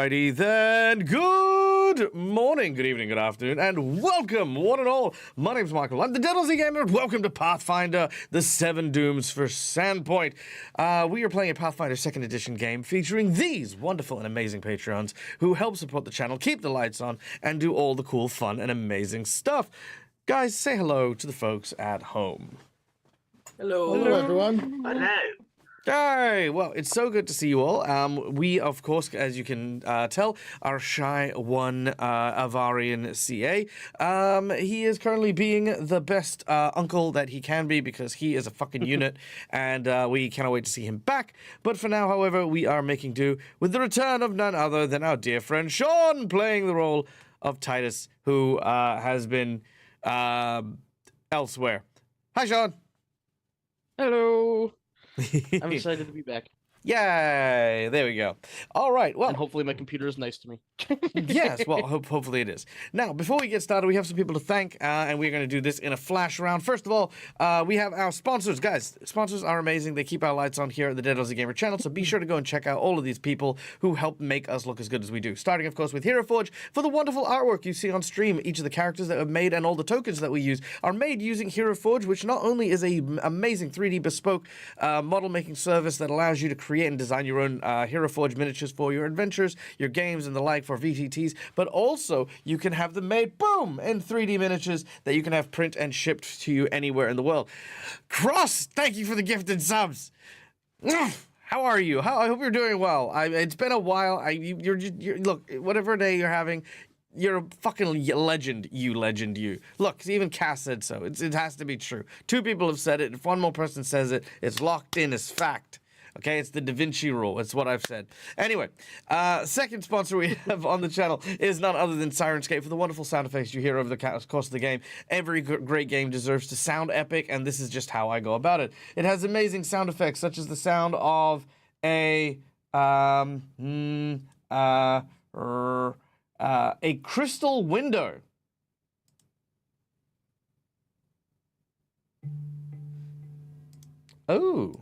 Alrighty then, good morning, good evening, good afternoon, and welcome, one and all. My name's Michael, I'm the Deadlesy Gamer, and welcome to Pathfinder, the 7 Dooms for Sandpoint. We are playing a Pathfinder 2nd Edition game featuring these wonderful and amazing Patreons who help support the channel, keep the lights on, and do all the cool, fun, and amazing stuff. Guys, say hello to the folks at home. Hello. Hello, everyone. Hello. Hi! Well, it's so good to see you all. We, of course, as you can tell, are Shy One Avarian CA. He is currently being the best uncle that he can be because he is a fucking unit, and we cannot wait to see him back. But for now, however, we are making do with the return of none other than our dear friend Sean, playing the role of Titus, who has been elsewhere. Hi, Sean! Hello. I'm excited to be back. Yay! There we go. All right. Well, And hopefully my computer is nice to me. yes. Well, hopefully it is. Now, before we get started, we have some people to thank, and we're going to do this in a flash round. First of all, we have our sponsors. Guys, sponsors are amazing. They keep our lights on here at the Deadlesy Gamer channel, so be sure to go and check out all of these people who help make us look as good as we do. Starting, of course, with Hero Forge for the wonderful artwork you see on stream. Each of the characters that are made and all the tokens that we use are made using Hero Forge, which not only is an amazing 3D bespoke model making service that allows you to create and design your own Hero Forge miniatures for your adventures, your games, and the like for VTTs, but also you can have them made, boom, in 3D miniatures that you can have print and shipped to you anywhere in the world. Cross, thank you for the gifted subs. How are you? I hope you're doing well. It's been a while. You're look, whatever day you're having, you're a fucking legend, you. Look, even Cass said so. It has to be true. 2 people have said it. If one more person says it, it's locked in as fact. Okay, it's the Da Vinci rule. It's what I've said. Anyway, second sponsor we have on the channel is none other than Sirenscape for the wonderful sound effects you hear over the course of the game. Every great game deserves to sound epic, and this is just how I go about it. It has amazing sound effects, such as the sound of a crystal window. Oh.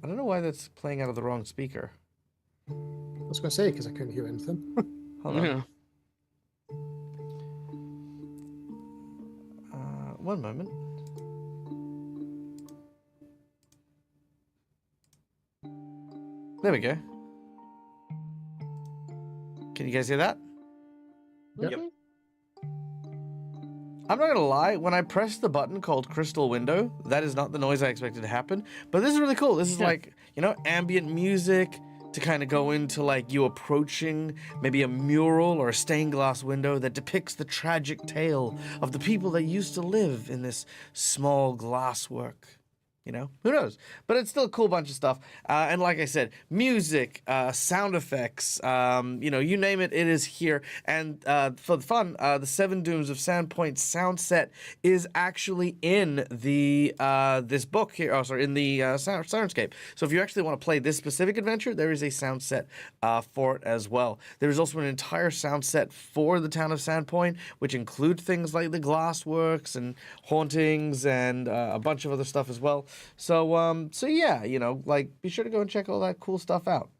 I don't know why that's playing out of the wrong speaker. I was going to say, because I couldn't hear anything. Hold on. Yeah. One moment. There we go. Can you guys hear that? Yep. I'm not gonna lie, when I pressed the button called Crystal Window, that is not the noise I expected to happen. But this is really cool. This is like, you know, ambient music to kind of go into like you approaching maybe a mural or a stained glass window that depicts the tragic tale of the people that used to live in this small glasswork. You know, who knows? But it's still a cool bunch of stuff. And like I said, music, sound effects, you know, you name it, it is here. And for the fun, the 7 Dooms of Sandpoint sound set is actually in the this book here. Oh, sorry, in the Sirenscape. So if you actually want to play this specific adventure, there is a sound set for it as well. There is also an entire sound set for the town of Sandpoint, which include things like the glassworks and hauntings and a bunch of other stuff as well. So yeah, you know, like, be sure to go and check all that cool stuff out.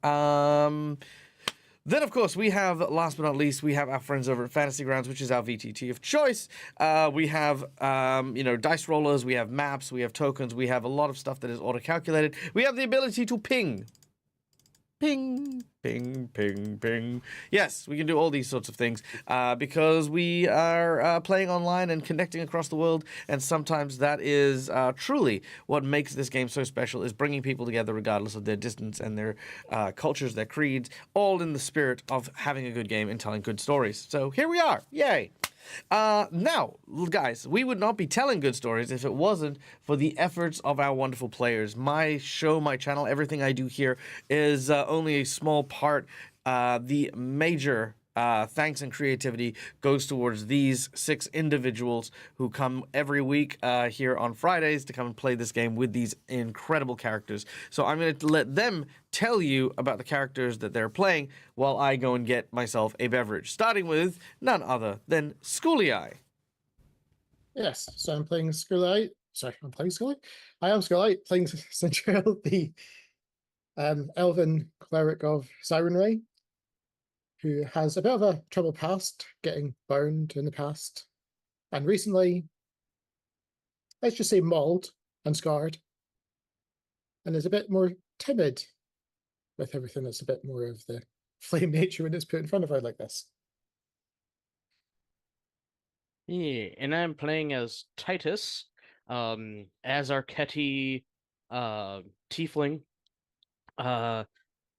Then, of course, we have, last but not least, we have our friends over at Fantasy Grounds, which is our VTT of choice. We have, you know, dice rollers, we have maps, we have tokens, we have a lot of stuff that is auto-calculated. We have the ability to ping. Ping, ping, ping, ping. Yes, we can do all these sorts of things because we are playing online and connecting across the world, and sometimes that is truly what makes this game so special, is bringing people together regardless of their distance and their cultures, their creeds, all in the spirit of having a good game and telling good stories. So here we are. Yay! Now, guys, we would not be telling good stories if it wasn't for the efforts of our wonderful players. My show, my channel, everything I do here is only a small part. The major thanks and creativity goes towards these 6 individuals who come every week here on Fridays to come and play this game with these incredible characters. So I'm going to let them tell you about the characters that they're playing while I go and get myself a beverage, starting with none other than Schoolie. Yes, so I'm playing Scarlet. Sorry, I'm playing Scarlet. I am Scarlet, playing Central, the elven cleric of Siren Ray, who has a bit of a troubled past, getting burned in the past, and recently, let's just say mauled and scarred, and is a bit more timid with everything that's a bit more of the flame nature when it's put in front of her like this. Yeah, and I'm playing as Titus, as Arquetti, tiefling,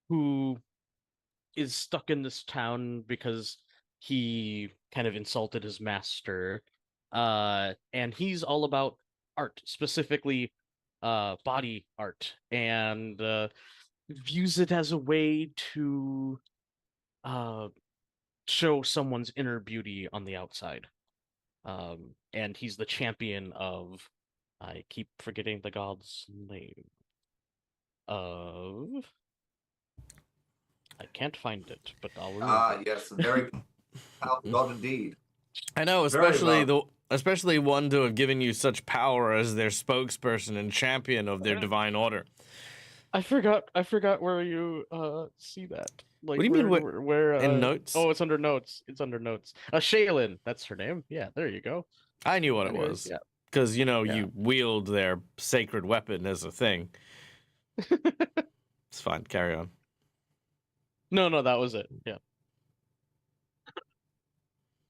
who is stuck in this town because he kind of insulted his master. And he's all about art, specifically body art, and views it as a way to show someone's inner beauty on the outside. And he's the champion of, I keep forgetting the god's name. Of, I can't find it, but I'll remember. Yes, a very powerful god indeed. I know, Very especially one to have given you such power as their spokesperson and champion of their divine order. I forgot where you see that. Like, What do you mean, where in notes? Oh, it's under notes. It's under notes. Shaylin, that's her name. Yeah, there you go. I knew what it Anyways, was. yeah. Because, you Yeah. you wield their sacred weapon as a thing. It's fine. Carry on. No, that was it. Yeah.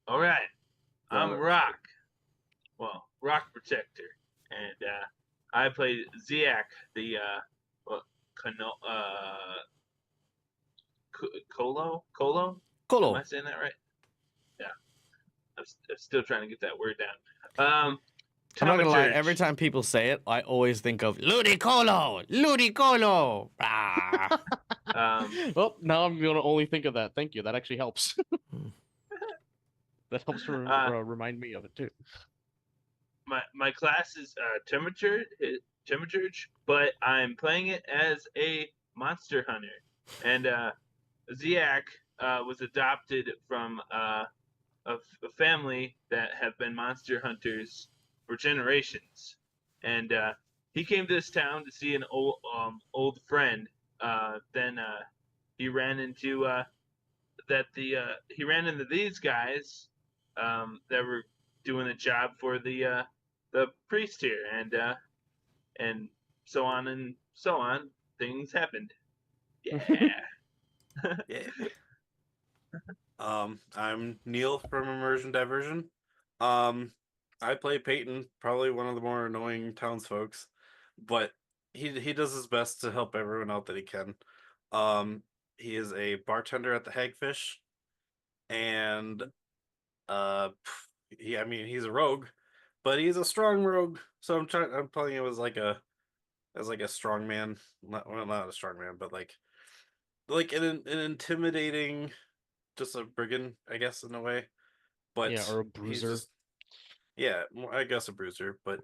All right. I'm Rock. Well, Rock Protector. And I played Ziak, the Colo? Am Colo. I saying that right? Yeah. I'm still trying to get that word down. I'm not gonna lie, Thaumaturge. every time people say it, I always think of Ludicolo! Ludicolo! Ah. Well, now I'm gonna only think of that. Thank you. That actually helps. That helps remind me of it too. My class is Thaumaturge, but I'm playing it as a monster hunter. And Ziak was adopted from a family that have been monster hunters for generations. And he came to this town to see an old friend. Then he ran into these guys that were doing a job for the priest here, and so on and so on. Things happened. Yeah. Yeah. I'm Neil from Immersion Diversion. I play Peyton, probably one of the more annoying townsfolks, but he does his best to help everyone out that he can. He is a bartender at the Hagfish, and he's a rogue, but he's a strong rogue. So I'm playing him as like a strong man, not a strong man, but like an intimidating, just a brigand, I guess, in a way. But Yeah, or a bruiser. I guess a bruiser, but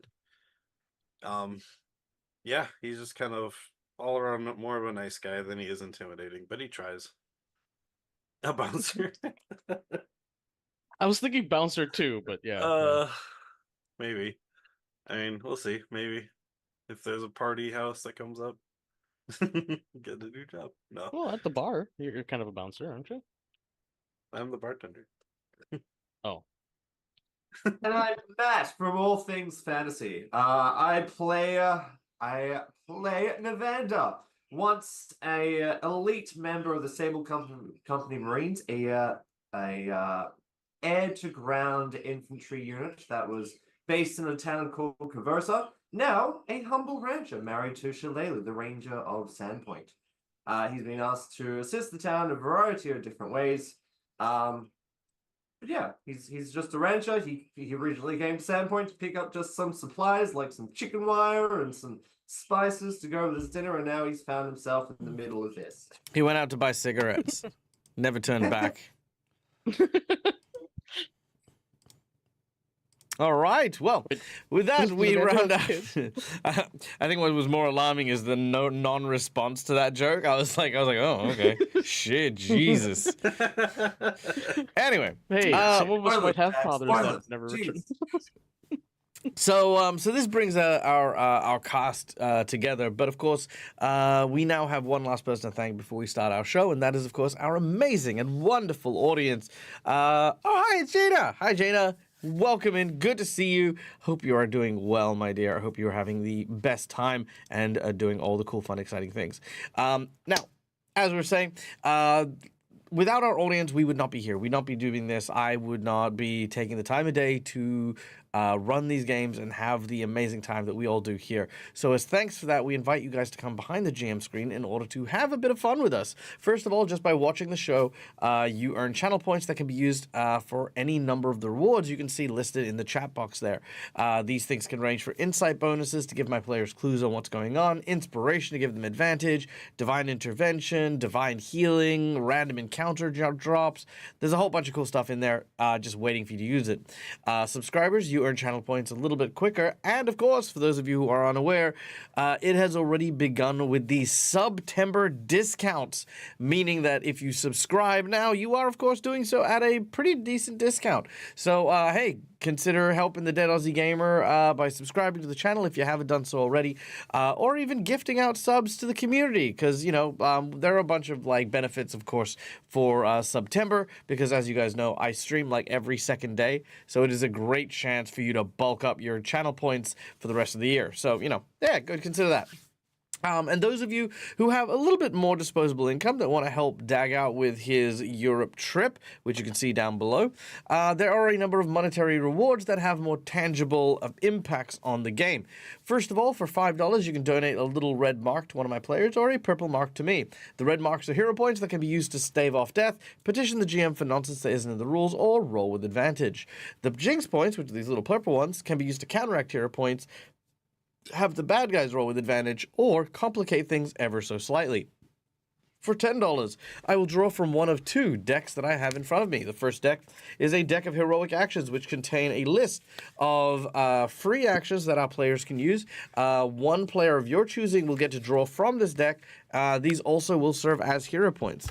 yeah, he's just kind of all around more of a nice guy than he is intimidating, but he tries. A bouncer. I was thinking bouncer too, but yeah. Maybe. I mean, we'll see. Maybe if there's a party house that comes up, get a new job. No, Well, at the bar, you're kind of a bouncer, aren't you? I'm the bartender. Oh. And I'm Matt from All Things Fantasy. I play Navander, once a elite member of the Sable Company Marines, a air-to-ground infantry unit that was based in a town called Conversa. Now a humble rancher married to Shillelagh, the ranger of Sandpoint. He's been asked to assist the town in a variety of different ways. But yeah, he's just a rancher. He originally came to Sandpoint to pick up just some supplies like some chicken wire and some spices to go with his dinner, and now he's found himself in the middle of this. He went out to buy cigarettes. Never turned back. All right. Well, with that, we round out. I think what was more alarming is the non-response to that joke. I was like, oh, okay. Shit, Jesus. Anyway. Hey, some of us might have fathers that spoilers. never Jeez. return. So this brings our cast together. But of course, we now have one last person to thank before we start our show, and that is, of course, our amazing and wonderful audience. Hi, it's Jaina. Hi, Jaina. Welcome in. Good to see you. Hope you are doing well, my dear. I hope you are having the best time and doing all the cool, fun, exciting things. Now, as we were saying, without our audience, we would not be here. We'd not be doing this. I would not be taking the time of day to run these games and have the amazing time that we all do here. So as thanks for that, we invite you guys to come behind the GM screen in order to have a bit of fun with us. First of all, just by watching the show, you earn channel points that can be used for any number of the rewards you can see listed in the chat box there. These things can range for insight bonuses to give my players clues on what's going on, inspiration to give them advantage, divine intervention, divine healing, random encounter drops. There's a whole bunch of cool stuff in there just waiting for you to use it. Subscribers, you earn channel points a little bit quicker. And of course, for those of you who are unaware, it has already begun with the September discounts, meaning that if you subscribe now, you are, of course, doing so at a pretty decent discount. So, hey, consider helping the Dead Aussie Gamer by subscribing to the channel if you haven't done so already, or even gifting out subs to the community, because, you know, there are a bunch of, like, benefits, of course, for September, because as you guys know, I stream, like, every second day, so it is a great chance for you to bulk up your channel points for the rest of the year. So, you know, yeah, go consider that. And those of you who have a little bit more disposable income that want to help Dag out with his Europe trip, which you can see down below, there are a number of monetary rewards that have more tangible impacts on the game. First of all, for $5, you can donate a little red mark to one of my players or a purple mark to me. The red marks are hero points that can be used to stave off death, petition the GM for nonsense that isn't in the rules, or roll with advantage. The jinx points, which are these little purple ones, can be used to counteract hero points, have the bad guys roll with advantage, or complicate things ever so slightly. For $10, I will draw from one of two decks that I have in front of me. The first deck is a deck of heroic actions, which contain a list of free actions that our players can use. One player of your choosing will get to draw from this deck. These also will serve as hero points.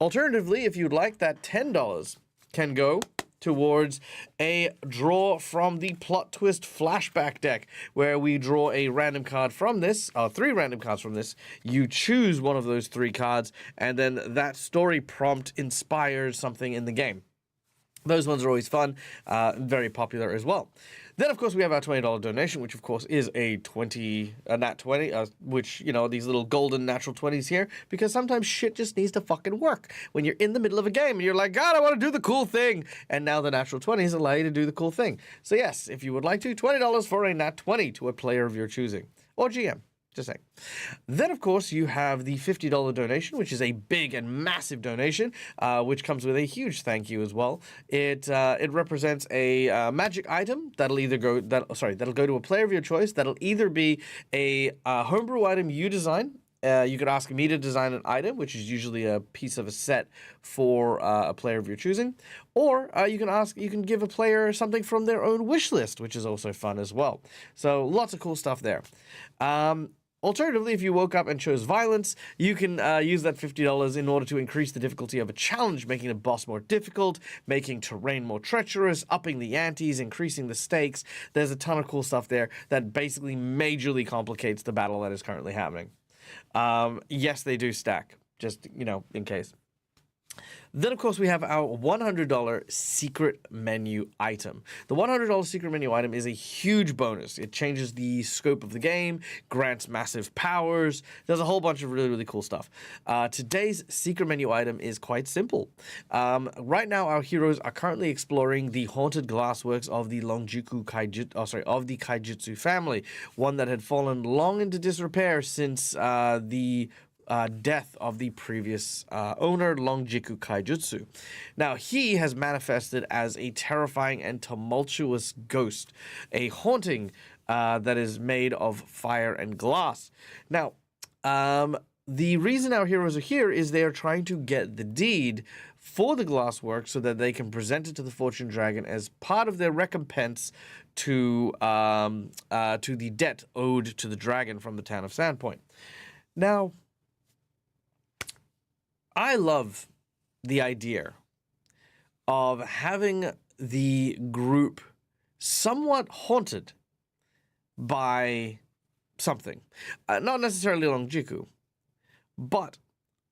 Alternatively, if you'd like, that $10 can go towards a draw from the Plot Twist Flashback deck, where we draw a random card from this, 3 random cards from this. You choose one of those 3 cards, and then that story prompt inspires something in the game. Those ones are always fun, very popular as well. Then, of course, we have our $20 donation, which, of course, is a nat 20, which, you know, these little golden natural 20s here, because sometimes shit just needs to fucking work. When you're in the middle of a game and you're like, God, I want to do the cool thing. And now the natural 20s allow you to do the cool thing. So, yes, if you would like to, $20 for a nat 20 to a player of your choosing. Or GM. Just saying. Then, of course, you have the $50 donation, which is a big and massive donation, which comes with a huge thank you as well. It represents a magic item that'll either go that'll go to a player of your choice. That'll either be a homebrew item you design. You could ask me to design an item, which is usually a piece of a set for a player of your choosing, or you can give a player something from their own wish list, which is also fun as well. So lots of cool stuff there. Alternatively, if you woke up and chose violence, you can use that $50 in order to increase the difficulty of a challenge, making the boss more difficult, making terrain more treacherous, upping the antes, increasing the stakes. There's a ton of cool stuff there that basically majorly complicates the battle that is currently happening. Yes, they do stack, just, you know, in case. Then, of course, we have our $100 secret menu item. The $100 secret menu item is a huge bonus. It changes the scope of the game, grants massive powers. There's a whole bunch of really, really cool stuff. Today's secret menu item is quite simple. Right now, our heroes are currently exploring the haunted glassworks of the Kaijutsu family, one that had fallen long into disrepair since the death of the previous owner, Longjiku Kaijutsu. Now, he has manifested as a terrifying and tumultuous ghost, a haunting that is made of fire and glass. Now, the reason our heroes are here is they are trying to get the deed for the glasswork so that they can present it to the Fortune Dragon as part of their recompense to the debt owed to the dragon from the town of Sandpoint. Now, I love the idea of having the group somewhat haunted by something. Not necessarily Longjiku, but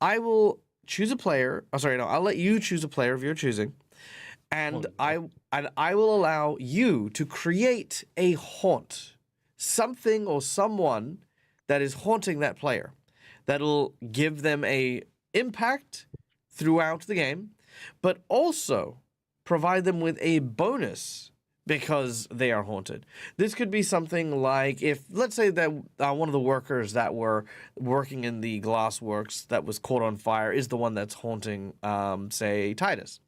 I will choose a player. Oh, sorry, no, I'll let you choose a player of your choosing, and I will allow you to create a haunt, something or someone that is haunting that player, that'll give them a impact throughout the game, but also provide them with a bonus because they are haunted. This could be something like if, let's say that one of the workers that were working in the glassworks that was caught on fire is the one that's haunting, say, Titus.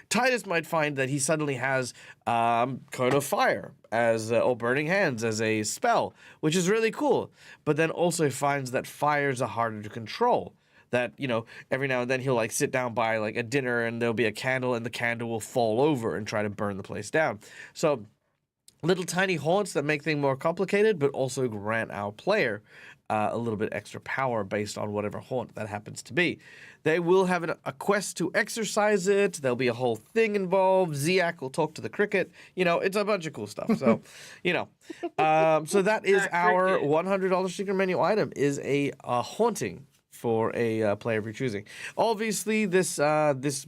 Titus might find that he suddenly has Cone of Fire as or Burning Hands as a spell, which is really cool. But then also finds that fires are harder to control. That, you know, every now and then he'll like sit down by like a dinner and there'll be a candle and the candle will fall over and try to burn the place down. So little tiny haunts that make things more complicated, but also grant our player a little bit extra power based on whatever haunt that happens to be. They will have a quest to exercise it. There'll be a whole thing involved. Ziak will talk to the cricket. You know, it's a bunch of cool stuff. So, you know, so that is our $100 secret menu item is a haunting for a player of your choosing. Obviously, this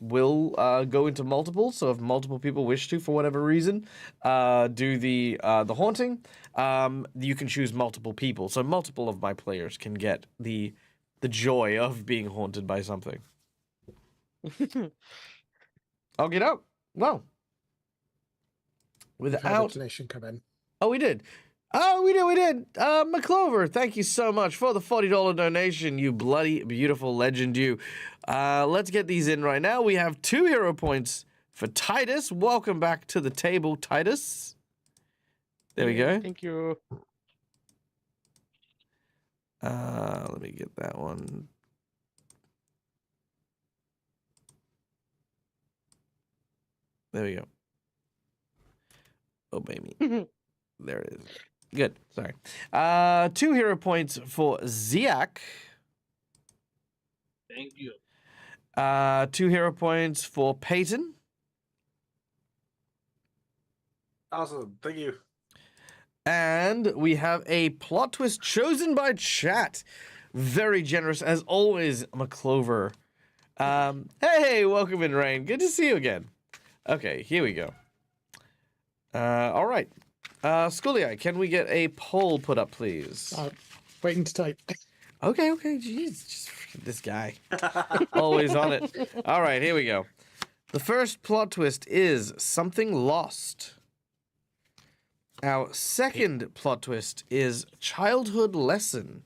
will go into multiple. So if multiple people wish to, for whatever reason, do the haunting, you can choose multiple people. So multiple of my players can get the joy of being haunted by something. I'll get out. Well, We've had a without. donation come in. Oh, we did. Oh, we did. McClover, thank you so much for the $40 donation, you bloody beautiful legend, you. Let's get these in right now. We have 2 hero points for Titus. Welcome back to the table, Titus. There we go. Thank you. Let me get that one. There we go. Oh, baby. There it is. Good. Sorry. 2 hero points for Ziak. Thank you. 2 hero points for Peyton. Awesome. Thank you. And we have a plot twist chosen by chat. Very generous, as always, McClover. Hey, welcome in, Rain. Good to see you again. Okay, here we go. All right. Schoolie, can we get a poll put up, please? Waiting to type. Okay. Jeez, just this guy. Always on it. All right, here we go. The first plot twist is something lost. Our second plot twist is childhood lesson.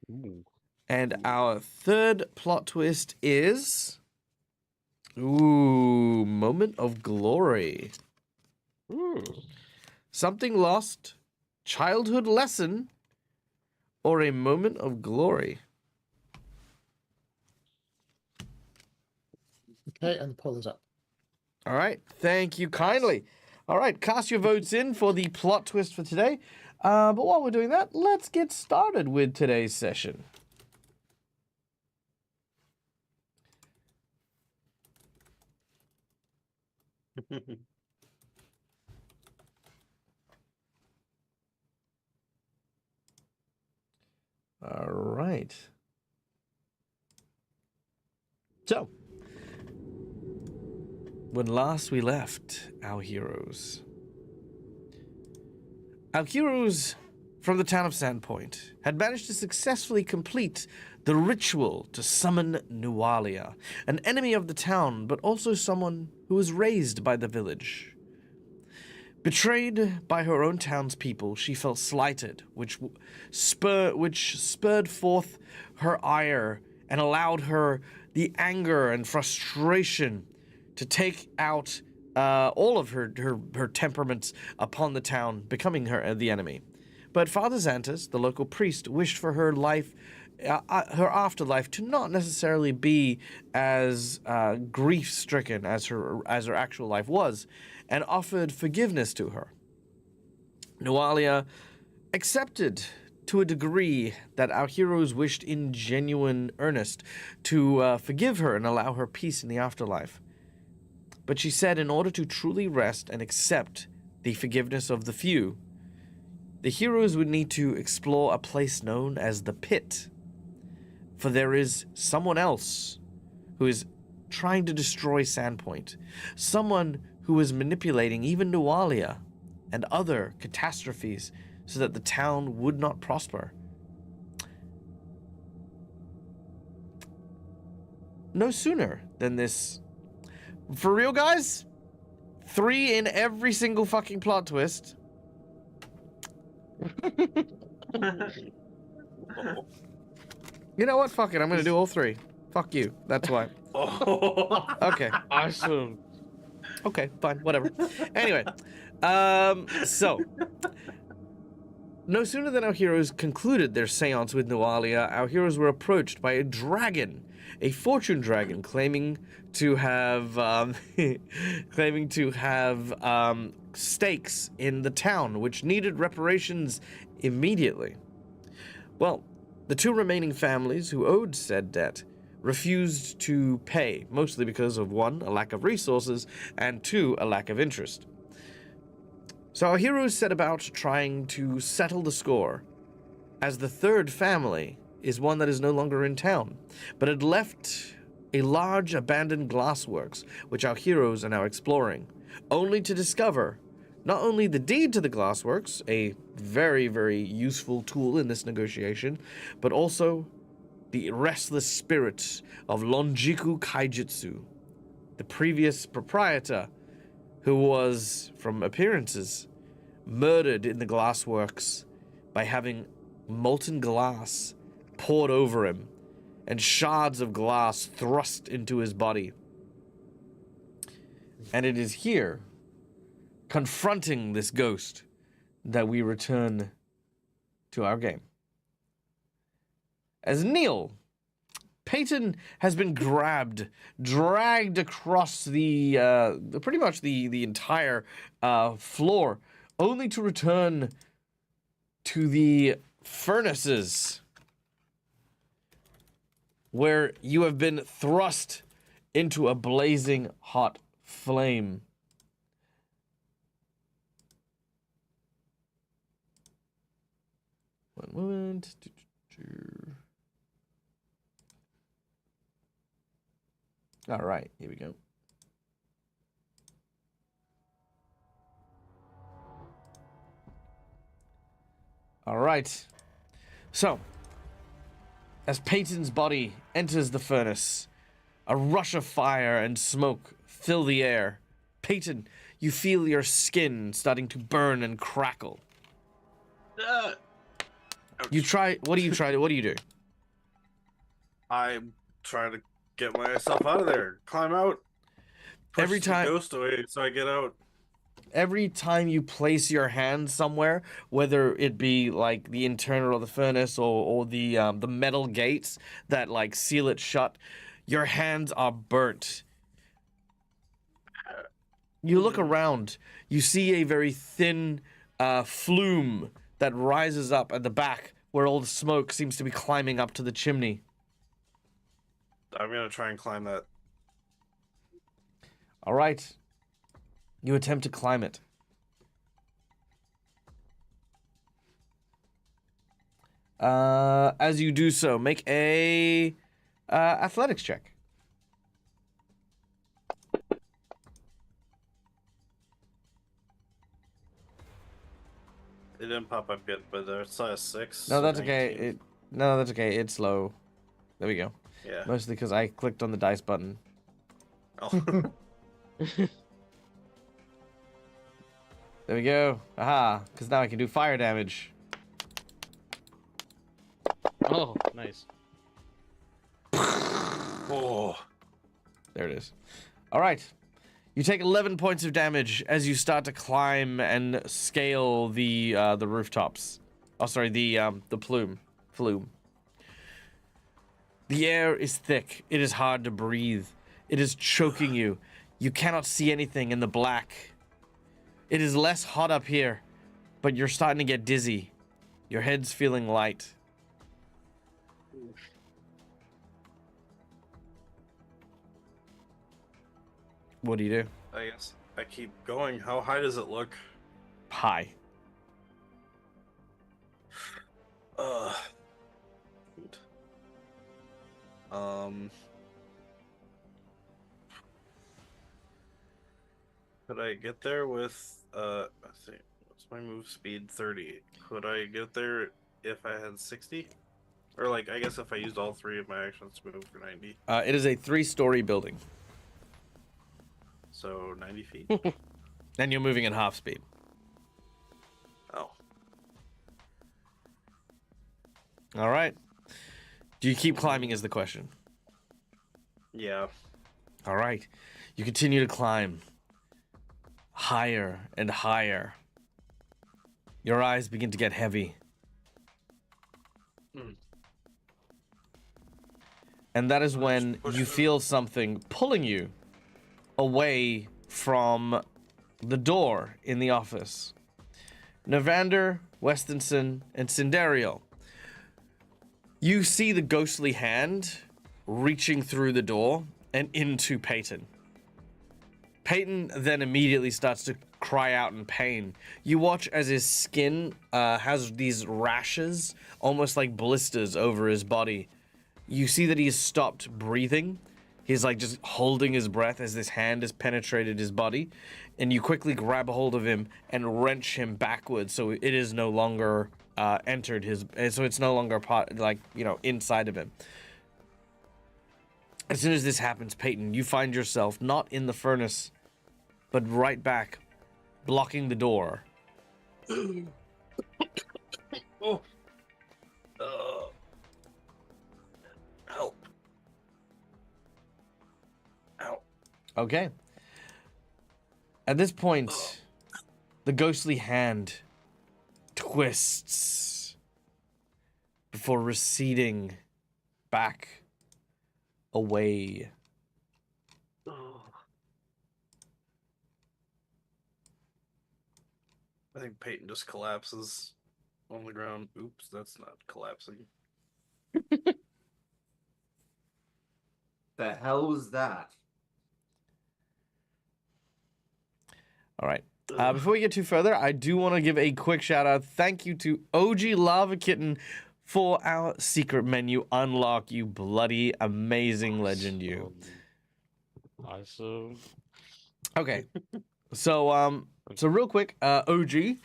Ooh. And our third plot twist is moment of glory. Ooh. Something lost, childhood lesson, or a moment of glory. Okay, and the poll is up. All right, thank you kindly. All right, cast your votes in for the plot twist for today. But while we're doing that, let's get started with today's session. All right. So, when last we left our heroes from the town of Sandpoint had managed to successfully complete the ritual to summon Nualia, an enemy of the town, but also someone who was raised by the village. Betrayed by her own townspeople, she felt slighted, which spurred forth her ire and allowed her the anger and frustration to take out all of her temperaments upon the town, becoming the enemy. But Father Xantus, the local priest, wished for her life, her afterlife, to not necessarily be as grief-stricken as her actual life was, and offered forgiveness to her. Nualia accepted to a degree that our heroes wished in genuine earnest to forgive her and allow her peace in the afterlife. But she said in order to truly rest and accept the forgiveness of the few, the heroes would need to explore a place known as the Pit. For there is someone else who is trying to destroy Sandpoint. Someone who is manipulating even Nualia and other catastrophes so that the town would not prosper. No sooner than this. For real, guys? 3 in every single fucking plot twist. You know what? Fuck it. I'm gonna do all 3. Fuck you. That's why. Oh. Okay. Awesome. Okay, fine, whatever. Anyway, so no sooner than our heroes concluded their seance with Nualia, our heroes were approached by a dragon, a fortune dragon, claiming to have stakes in the town, which needed reparations immediately. Well, the 2 remaining families who owed said debt refused to pay, mostly because of 1, a lack of resources, and 2, a lack of interest. So our heroes set about trying to settle the score, as the 3rd family is one that is no longer in town, but had left a large abandoned glassworks, which our heroes are now exploring, only to discover not only the deed to the glassworks, a very, very useful tool in this negotiation, but also the restless spirit of Lonjiku Kaijutsu, the previous proprietor, who was, from appearances, murdered in the glassworks by having molten glass poured over him and shards of glass thrust into his body. And it is here, confronting this ghost, that we return to our game. As Neil, Peyton has been dragged across the pretty much the entire floor, only to return to the furnaces, where you have been thrust into a blazing hot flame. One moment. All right, here we go. All right. So, as Peyton's body enters the furnace, a rush of fire and smoke fill the air. Peyton, you feel your skin starting to burn and crackle. You try. What do you try? What do you do? I'm trying to get myself out of there. Climb out. Push Every the time- ghost away so I get out. Every time you place your hand somewhere, whether it be like the internal of the furnace or the metal gates that like seal it shut, your hands are burnt. You look around, you see a very thin flume that rises up at the back where all the smoke seems to be climbing up to the chimney. I'm gonna try and climb that. All right. You attempt to climb it. As you do so, make a athletics check. It didn't pop up yet, but it's a 6. No, so that's okay. 19. No, that's okay. It's low. There we go. Yeah. Mostly because I clicked on the dice button. Oh. There we go. Aha. Because now I can do fire damage. Oh, nice. Oh. There it is. All right. You take 11 points of damage as you start to climb and scale the rooftops. Oh, sorry, the flume. The air is thick. It is hard to breathe. It is choking you. You cannot see anything in the black. It is less hot up here, but you're starting to get dizzy. Your head's feeling light. What do you do? I guess I keep going. How high does it look? High. Uh. Shoot. Could I get there with I think what's my move speed? 30. Could I get there if I had 60? Or like I guess if I used all three of my actions to move for 90. It is a 3-story building, So 90 feet. and you're moving at half speed. Oh. All right. Do you keep climbing? Is the question. Yeah. All right. You continue to climb higher and higher. Your eyes begin to get heavy. Hmm. And that is when Push you it. feel something pulling you away from the door in the office. Navander, Westinson, and Cinderio. You see the ghostly hand reaching through the door and into Peyton. Peyton then immediately starts to cry out in pain. You watch as his skin has these rashes, almost like blisters over his body. You see that he's stopped breathing. He's like just holding his breath as this hand has penetrated his body. And you quickly grab a hold of him and wrench him backwards so it is no longer entered his... So it's no longer part, like, you know, inside of him. As soon as this happens, Peyton, you find yourself not in the furnace, but right back, blocking the door. Oh. Help. Ow. Okay. At this point, the ghostly hand twists before receding back away. I think Peyton just collapses on the ground. Oops, that's not collapsing. The hell was that? All right. Before we get too further, I do want to give a quick shout out. Thank you to OG Lava Kitten for our secret menu unlock. You bloody amazing legend, you. Awesome. Okay. So real quick, OG,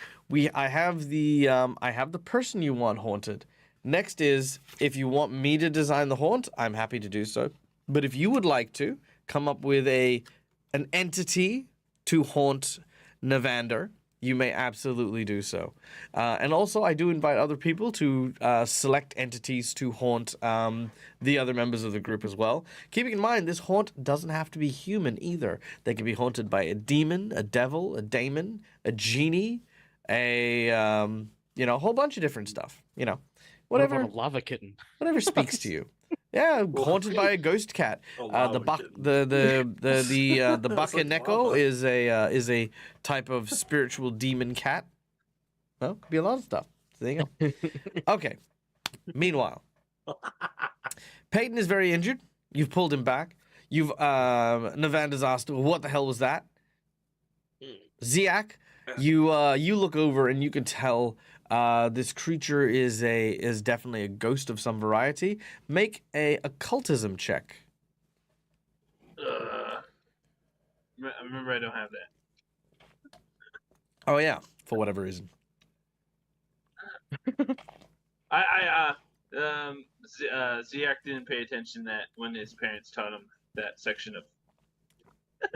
I have the person you want haunted. Next is if you want me to design the haunt, I'm happy to do so. But if you would like to come up with an entity to haunt Navander, you may absolutely do so. And also, I do invite other people to select entities to haunt the other members of the group as well. Keeping in mind, this haunt doesn't have to be human either. They can be haunted by a demon, a devil, a daemon, a genie, a whole bunch of different stuff. You know, What whatever about a lava kitten? whatever speaks to you. Yeah, haunted by a ghost cat. The That's like Bakaneko lava. is a type of spiritual demon cat. Well, could be a lot of stuff. So there you go. Okay. Meanwhile, Peyton is very injured. You've pulled him back. Navander's asked, "What the hell was that?" Ziak, you look over and you can tell this creature is definitely a ghost of some variety. Make a occultism check. Remember, I don't have that. Oh yeah, for whatever reason. Ziak didn't pay attention that when his parents taught him that section of.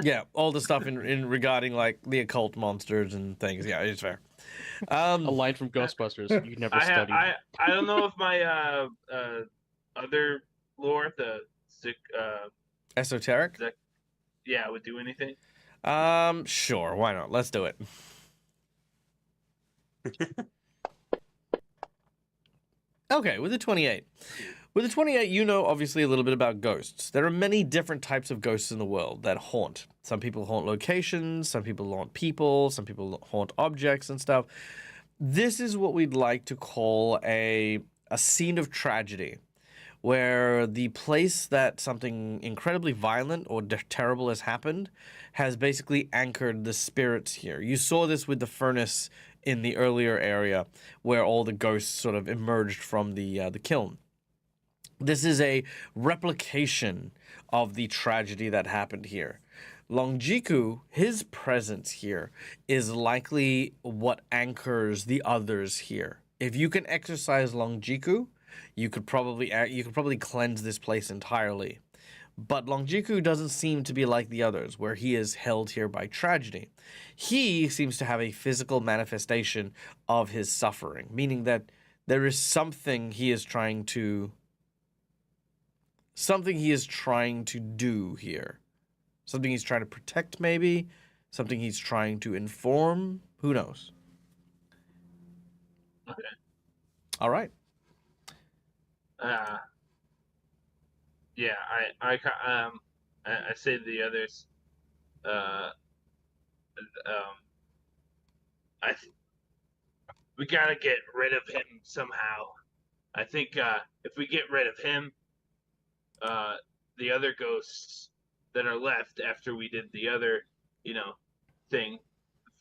Yeah, all the stuff in regarding like the occult monsters and things. Yeah, it's fair. A line from Ghostbusters. You never studied. I don't know if my other lore, the Esoteric. yeah, would do anything. Sure, why not? Let's do it. Okay, with the 28. With the 28, you know obviously a little bit about ghosts. There are many different types of ghosts in the world that haunt. Some people haunt locations, some people haunt people, some people haunt objects and stuff. This is what we'd like to call a scene of tragedy, where the place that something incredibly violent or terrible has happened has basically anchored the spirits here. You saw this with the furnace in the earlier area where all the ghosts sort of emerged from the kiln. This is a replication of the tragedy that happened here. Longjiku, his presence here is likely what anchors the others here. If you can exercise Longjiku, you could probably cleanse this place entirely. But Longjiku doesn't seem to be like the others, where he is held here by tragedy. He seems to have a physical manifestation of his suffering, meaning that there is something he is trying to do here. Something he's trying to protect, maybe. Something he's trying to inform. Who knows? Okay. All right. Yeah, I say to the others, we gotta get rid of him somehow. I think if we get rid of him, the other ghosts that are left after we did the other, thing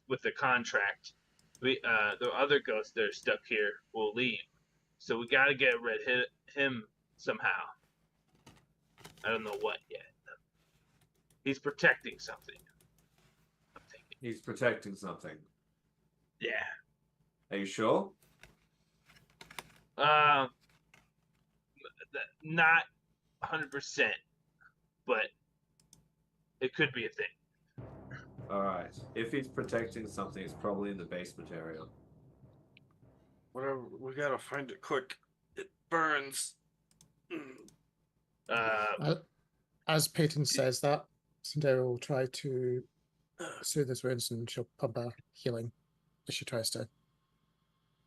with the contract, the other ghosts that are stuck here will leave. So we gotta get rid of him somehow. I don't know what yet. He's protecting something. I'm thinking. He's protecting something. Yeah. Are you sure? Not 100%, but it could be a thing. Alright. If he's protecting something, it's probably in the basement area. Whatever, we gotta find it quick. It burns. As Peyton says that, Sindera will try to soothe his wounds and she'll pump a healing as she tries to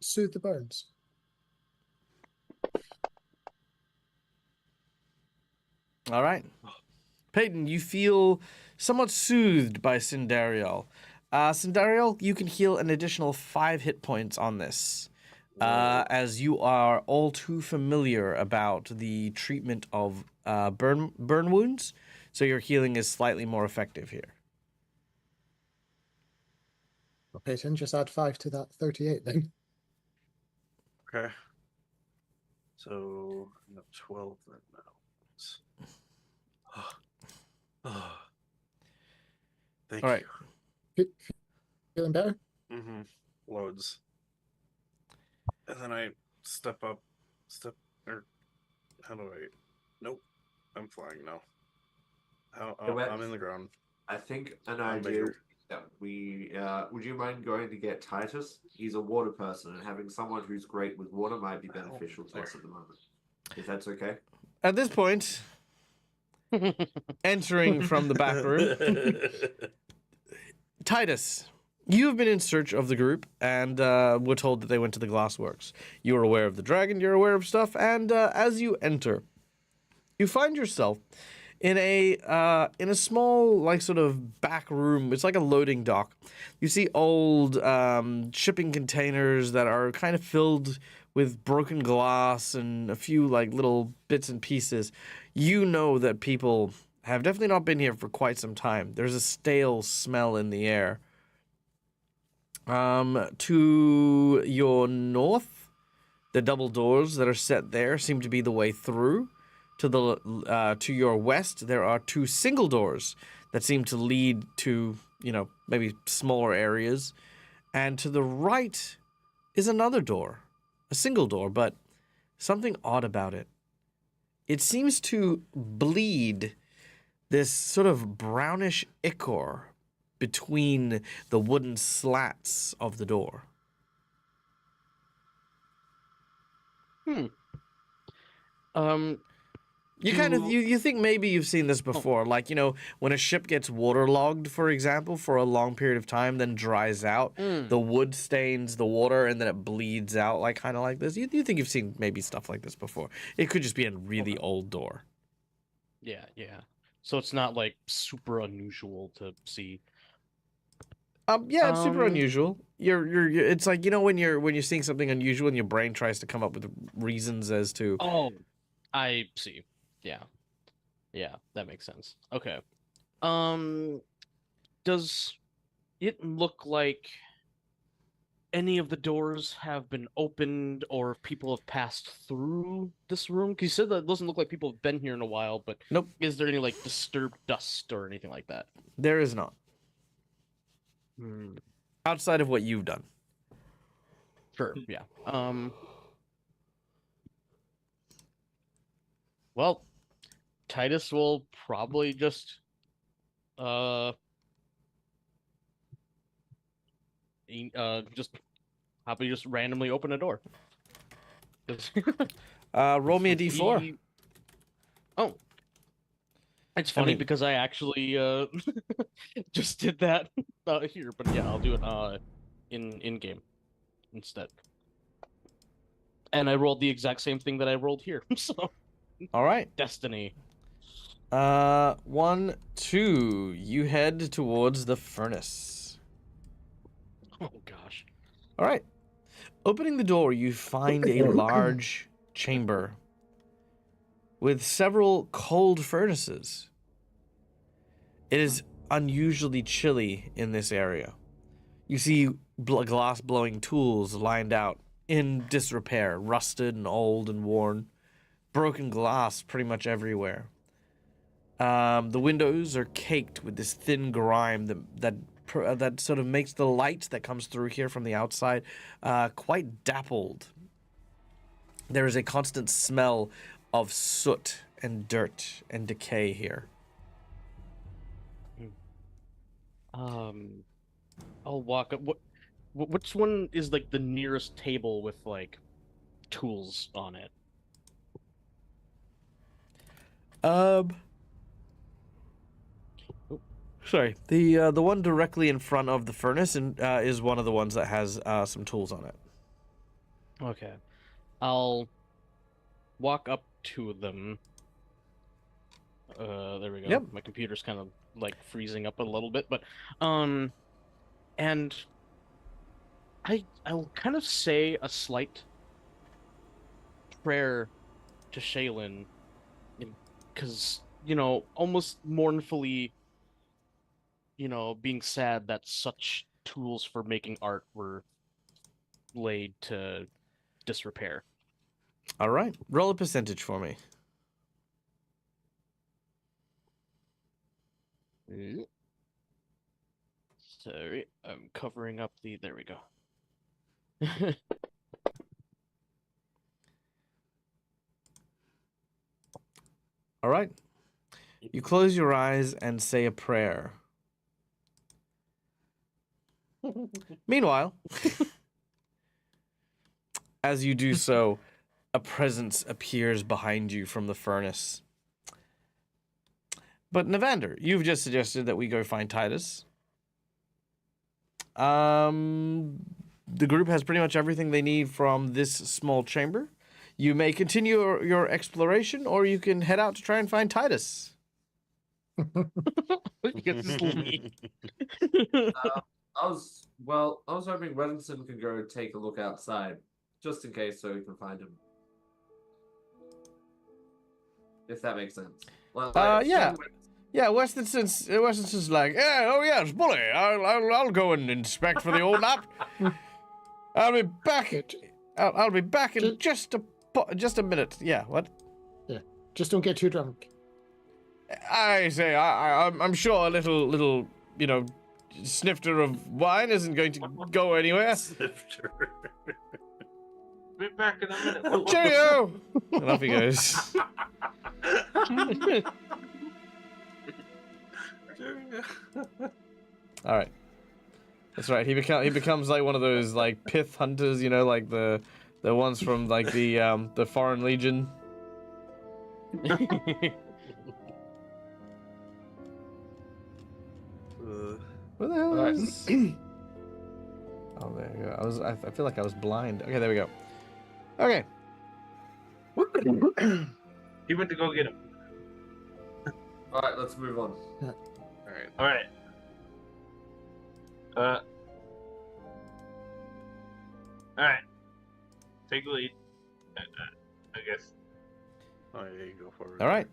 soothe the burns. All right. Peyton, you feel somewhat soothed by Sindariel. Sindariel, you can heal an additional 5 hit points on this, as you are all too familiar about the treatment of burn wounds, so your healing is slightly more effective here. Well, Peyton, just add 5 to that 38 then. Okay. So I have 12 then now. Thank All right. Feeling better? Mm-hmm. Loads. And then I how do I? Nope. I'm flying now. I'm in the ground. I think an I'm idea bigger. that we would you mind going to get Titus? He's a water person, and having someone who's great with water might be beneficial to us at the moment. If that's okay. At this point, entering from the back room, Titus, you've been in search of the group, and we're told that they went to the glassworks. You're aware of the dragon, you're aware of stuff, and as you enter, you find yourself in a small, like, sort of back room. It's like a loading dock. You see old shipping containers that are kind of filled with broken glass and a few, like, little bits and pieces. You know that people have definitely not been here for quite some time. There's a stale smell in the air. To your north, the double doors that are set there seem to be the way through. To your west, there are 2 single doors that seem to lead to, maybe smaller areas. And to the right is another door, a single door, but something odd about it. It seems to bleed this sort of brownish ichor between the wooden slats of the door. You think maybe you've seen this before, like, when a ship gets waterlogged, for example, for a long period of time, then dries out, the wood stains the water, and then it bleeds out, like, kind of like this. You think you've seen maybe stuff like this before. It could just be a really old door. Yeah. So it's not like super unusual to see. Yeah, it's super unusual. It's like, when you're seeing something unusual and your brain tries to come up with reasons as to. Oh, I see. Yeah. Yeah, that makes sense. Okay. Does it look like any of the doors have been opened or if people have passed through this room? 'Cause you said that it doesn't look like people have been here in a while, but Nope, is there any like disturbed dust or anything like that? there is not. Hmm. Outside of what you've done. Sure, yeah. Well, Titus will probably just uh just probably just randomly open a door. 'Cause Roll me a d4. he... Oh, it's I funny mean- because I actually just did that here, but yeah, I'll do it in game instead. And I rolled the exact same thing that I rolled here. So All right. destiny. 1, 2. You head towards the furnace. Oh gosh. All right. Opening the door, you find a large chamber with several cold furnaces. It is unusually chilly in this area. You see glass blowing tools lined out in disrepair, rusted and old and worn. Broken glass pretty much everywhere. The windows are caked with this thin grime that sort of makes the light that comes through here from the outside quite dappled. There is a constant smell of soot and dirt and decay here. I'll walk up. Which one is like the nearest table with like tools on it? Sorry. The one directly in front of the furnace is one of the ones that has some tools on it. Okay. I'll walk up to them. There we go. Yep. My computer's kind of like freezing up a little bit, but and I'll kind of say a slight prayer to Shaylin, because almost mournfully, being sad that such tools for making art were laid to disrepair. All right. Roll a percentage for me. Sorry, I'm covering up the. There we go. All right. You close your eyes and say a prayer. Meanwhile, as you do so, a presence appears behind you from the furnace. But Navander, you've just suggested that we go find Titus. The group has pretty much everything they need from this small chamber. You may continue your exploration, or you can head out to try and find Titus. Just leave. I was hoping Reddington could go take a look outside, just in case, so we can find him. If that makes sense. Yeah. Yeah, Weston's like, yeah, oh yes, bully. I'll go and inspect for the old nap. I'll be back. I'll be back in just a minute. Yeah, what? Yeah, just don't get too drunk. I say, I'm sure a little, snifter of wine isn't going to go anywhere. Snifter. Be back in a minute. Cheerio! And off he goes. All right. That's right. He becomes like one of those like pith hunters, like the ones from like the Foreign Legion. Where the hell is? Oh, there you go. I feel like I was blind. Okay, there we go. Okay. He went to go get him. All right, let's move on. All right. All right. Take the lead. I guess. Oh, yeah, you go forward. All right.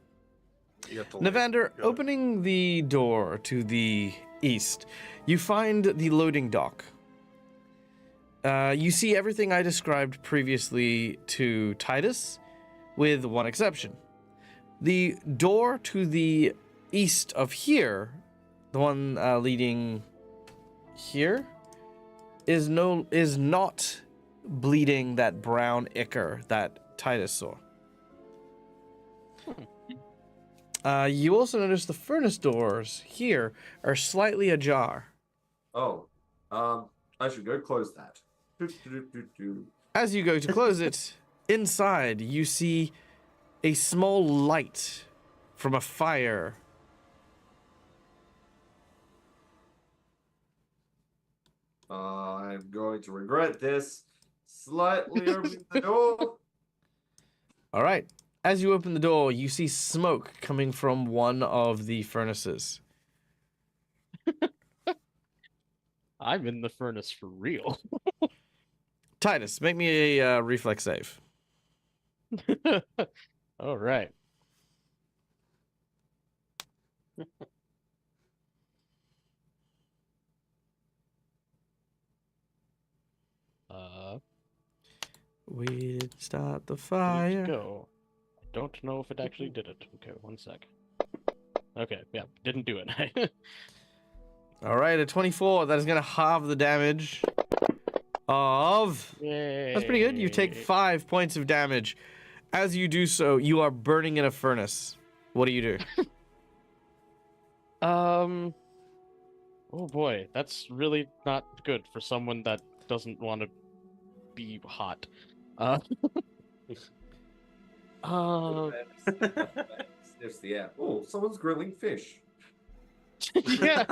You got the light. Navander, Go. opening the door to the east, you find the loading dock. You see everything I described previously to Titus, with one exception. The door to the east of here, the one leading here, is not bleeding that brown ichor that Titus saw. You also notice the furnace doors here are slightly ajar. Oh, I should go close that. Do. As you go to close it, inside you see a small light from a fire. I'm going to regret this. Slightly open the door. All right. As you open the door, you see smoke coming from one of the furnaces. I'm in the furnace for real. Titus, make me a reflex save. All right. We did start the There fire. you go. I don't know if it actually did it. Okay, one sec. Okay, yeah, didn't do it. All right, a 24. That is going to halve the damage of... Yay. That's pretty good. You take 5 points of damage. As you do so, you are burning in a furnace. What do you do? Oh boy, that's really not good for someone that doesn't want to be hot. Sniffs the air. Oh, someone's grilling fish. yeah.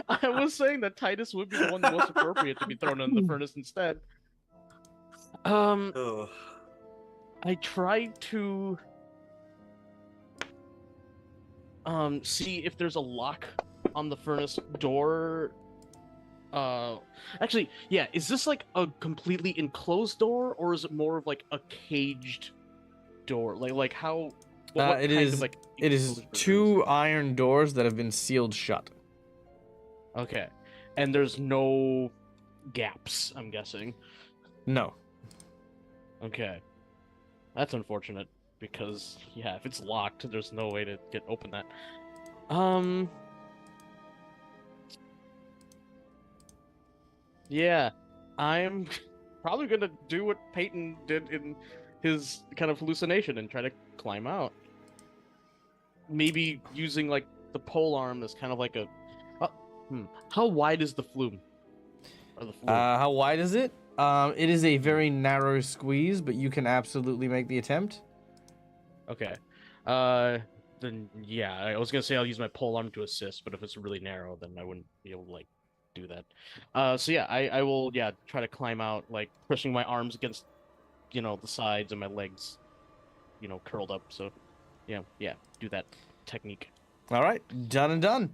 I was saying that Titus would be the one most appropriate to be thrown in the furnace instead. Ugh. I tried to see if there's a lock on the furnace door. Actually, yeah, is this like a completely enclosed door, or is it more of like a caged door? Like how what It kind is. of, like, It is enclosure is 2 iron doors that have been sealed shut. Okay. And there's no gaps, I'm guessing. No. Okay. That's unfortunate because yeah, if it's locked, there's no way to open that. Yeah, I'm probably gonna do what Peyton did in his kind of hallucination and try to climb out. Maybe using like the pole arm as kind of like a. How wide is the flume? Or the flume? How wide is it? It is a very narrow squeeze, but you can absolutely make the attempt. Okay. Then yeah, I was gonna say I'll use my pole arm to assist, but if it's really narrow, then I wouldn't be able to like do that. So yeah, I will try to climb out, like pushing my arms against, the sides and my legs, curled up. So yeah, do that technique. All right, done and done.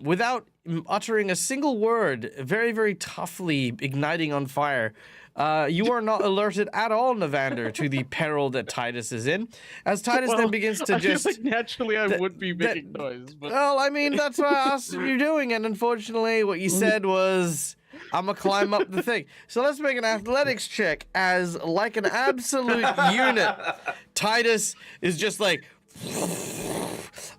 Without uttering a single word, very, very toughly igniting on fire, you are not alerted at all, Navander, to the peril that Titus is in. As Titus then begins to I feel just... like naturally I that- would be that- making noise, but Well, I mean, that's what I asked you doing, and unfortunately what you said was, I'm gonna climb up the thing. So let's make an athletics check as, like an absolute unit, Titus is just like...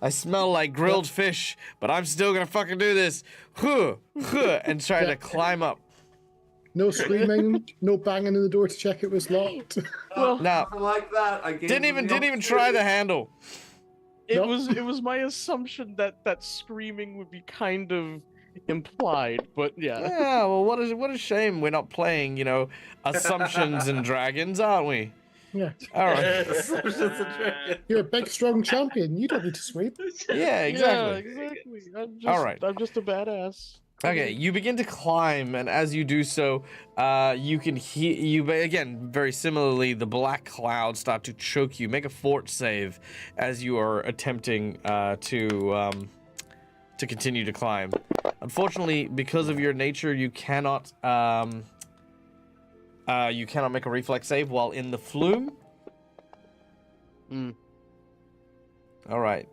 I smell like grilled fish, but I'm still gonna fucking do this. And try to climb up. No screaming, no banging in the door to check it was locked. well, Now, I like that. I gave didn't them even try the handle. it Nope. was my assumption that screaming would be kind of implied, but yeah. Yeah, well, what a shame we're not playing, Assumptions and Dragons, aren't we? Yeah. All right. Assumptions and Dragons. You're a big, strong champion. You don't need to sweep. Yeah, exactly. Yeah, exactly. All right. I'm just a badass. Okay, you begin to climb, and as you do so, you can hear again very similarly. The black clouds start to choke you. Make a fort save as you are attempting to continue to climb. Unfortunately, because of your nature, you cannot make a reflex save while in the flume. Mm. All right.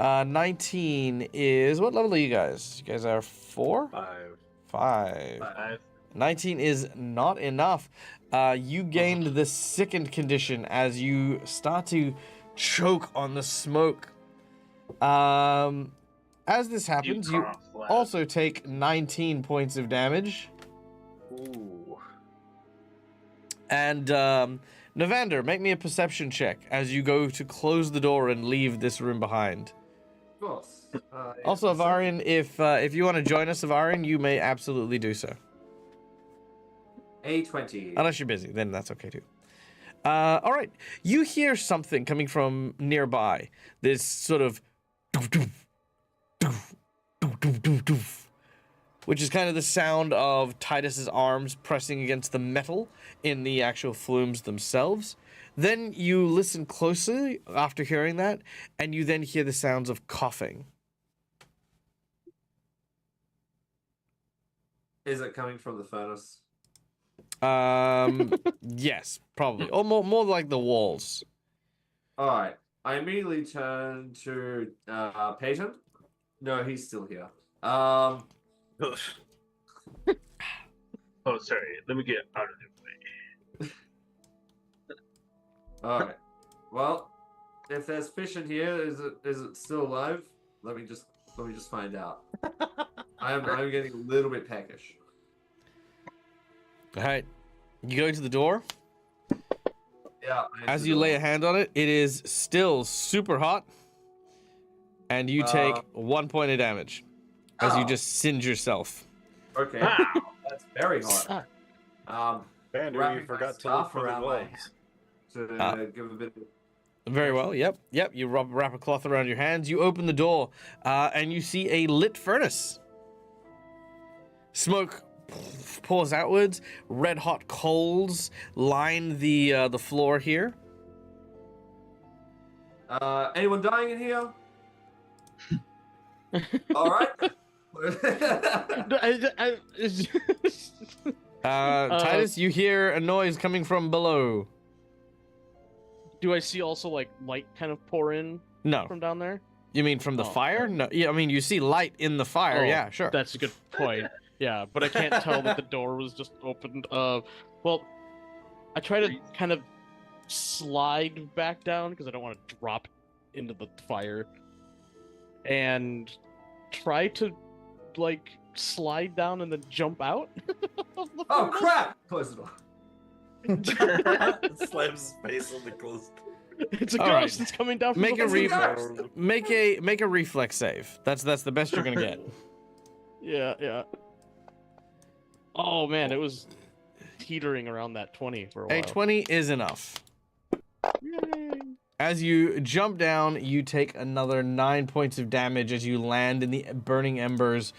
19 is what level are you guys? You guys are 4? 5. 5. I've 19 is not enough. You gained the sickened condition as you start to choke on the smoke. As this happens, you cough loud. also take 19 points of damage. Ooh. And Navander, make me a perception check as you go to close the door and leave this room behind. Of course. Also, Avarian, if you want to join us, Avarian, you may absolutely do so. A20. Unless you're busy, then that's okay too. All right, you hear something coming from nearby. This sort of doof, doof, doof, doof, doof, doof, doof, which is kind of the sound of Titus's arms pressing against the metal in the actual flumes themselves. Then you listen closely after hearing that, and you then hear the sounds of coughing. Is it coming from the furnace? Yes, probably. Or more like the walls. Alright. I immediately turn to Peyton. No, he's still here. Oh, sorry. Let me get out of the way. Alright. Well, if there's fish in here, is it still alive? Let me just find out. I'm getting a little bit peckish. All right, you go to the door. Yeah. As you lay a hand on it, it is still super hot, and you take 1 point of damage as you Oh. just singe yourself. Okay. That's very hot. Bander, you Wrapping forgot my to look scarf for the around my gloves. to give a bit of Very well. Yep. You wrap a cloth around your hands. You open the door, and you see a lit furnace. Smoke pours outwards. Red hot coals line the floor here. anyone dying in here? All right. Titus, you hear a noise coming from below. Do I see also like light kind of pour in No. from down there? You mean from the fire? No. Yeah, I mean you see light in the fire. Oh, Yeah, sure. That's a good point. Yeah, but I can't tell that the door was just opened. Well, I try to kind of slide back down because I don't want to drop into the fire, and try to like slide down and then jump out. Of the Oh furnace. crap! Close the door. Slams his face on the closed. It's a All ghost right. that's coming down from Make the a furnace. make a reflex save. That's the best you're gonna get. Yeah. Oh man, it was teetering around that 20 for a while. A 20 is enough. Yay. As you jump down, you take another 9 points of damage as you land in the burning embers.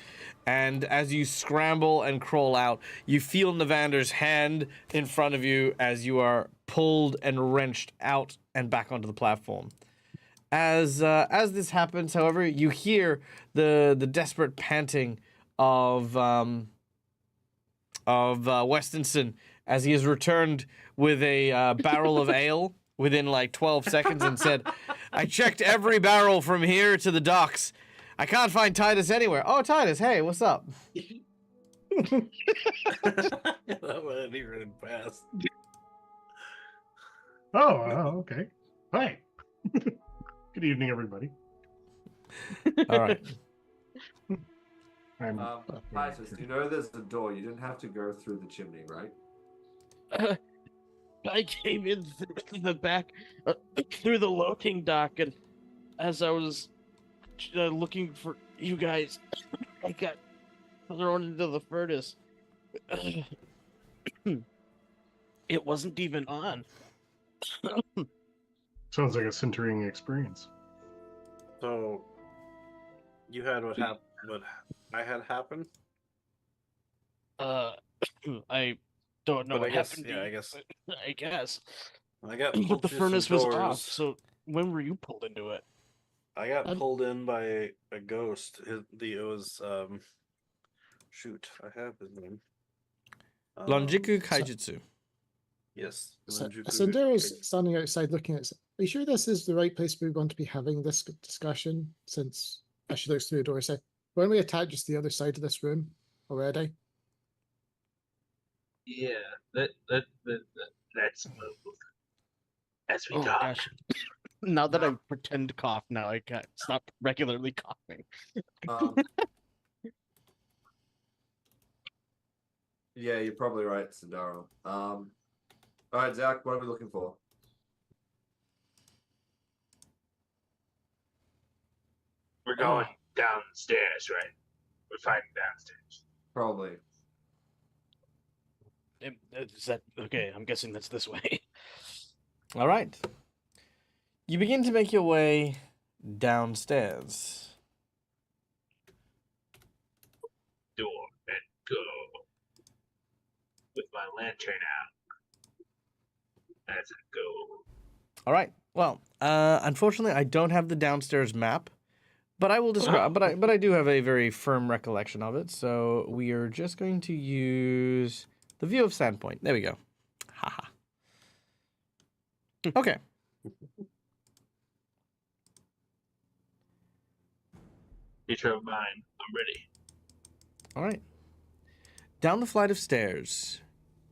And as you scramble and crawl out, you feel Navander's hand in front of you as you are pulled and wrenched out and back onto the platform. As this happens, however, you hear the desperate panting of Westinson as he has returned with a barrel of ale within like 12 seconds and said, "I checked every barrel from here to the docks. I can't find Titus anywhere." Oh, Titus, hey, what's up? That went even fast. Oh, okay. Hi. Good evening, everybody. All right. I'm Titus, you know there's a door. You didn't have to go through the chimney, right? I came in through the back, through the loading dock, and as I was looking for you guys, I got thrown into the furnace. It wasn't even on. sounds like a centering experience. So, you had what I had happen? I don't know But what I guess, happened. yeah, to I you, guess. but I guess. I got But pulled the through furnace some was doors. off. So when were you pulled into it? I got I'm- pulled in by a ghost. It was shoot, I have his name. Lonjiku Kaijutsu. Yes. So, Ninjutsu Sandera's Kage. standing outside looking at. Are you sure this is the right place we want to be having this discussion? Since as she looks through the door, say, "When we attack just the other side of this room already?" Yeah, let's move as we Oh talk. gosh. Now that I pretend to cough, now I can't stop regularly coughing. Um, yeah, you're probably right, Sandaro. All right, Zach, what are we looking for? We're going downstairs, right? We're fighting downstairs. Probably. Is that okay? I'm guessing that's this way. All right. You begin to make your way downstairs. Door and go. With my lantern out. As it go. All right. Well, unfortunately, I don't have the downstairs map, but I will describe. But I do have a very firm recollection of it. So we are just going to use the view of Sandpoint. There we go. Haha. Okay. Teacher of mine, I'm ready. All right. Down the flight of stairs,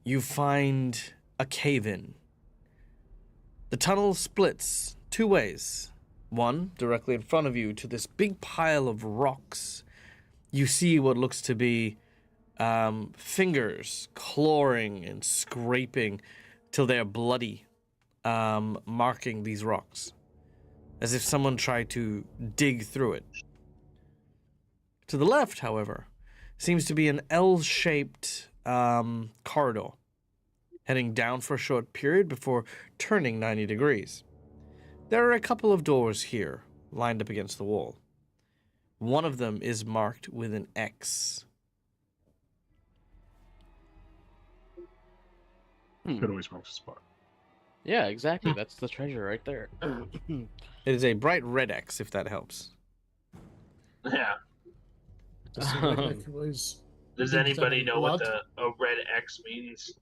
you find a cave-in. The tunnel splits two ways. One, directly in front of you, to this big pile of rocks. You see what looks to be fingers clawing and scraping till they are bloody, marking these rocks, as if someone tried to dig through it. To the left, however, seems to be an L-shaped corridor, heading down for a short period before turning 90 degrees. There are a couple of doors here, lined up against the wall. One of them is marked with an X. Could always mark the spot. Yeah, exactly. That's the treasure right there. It is a bright red X, if that helps. Yeah. Does it look like it was? Does Painted anybody in know what blood? a red X means?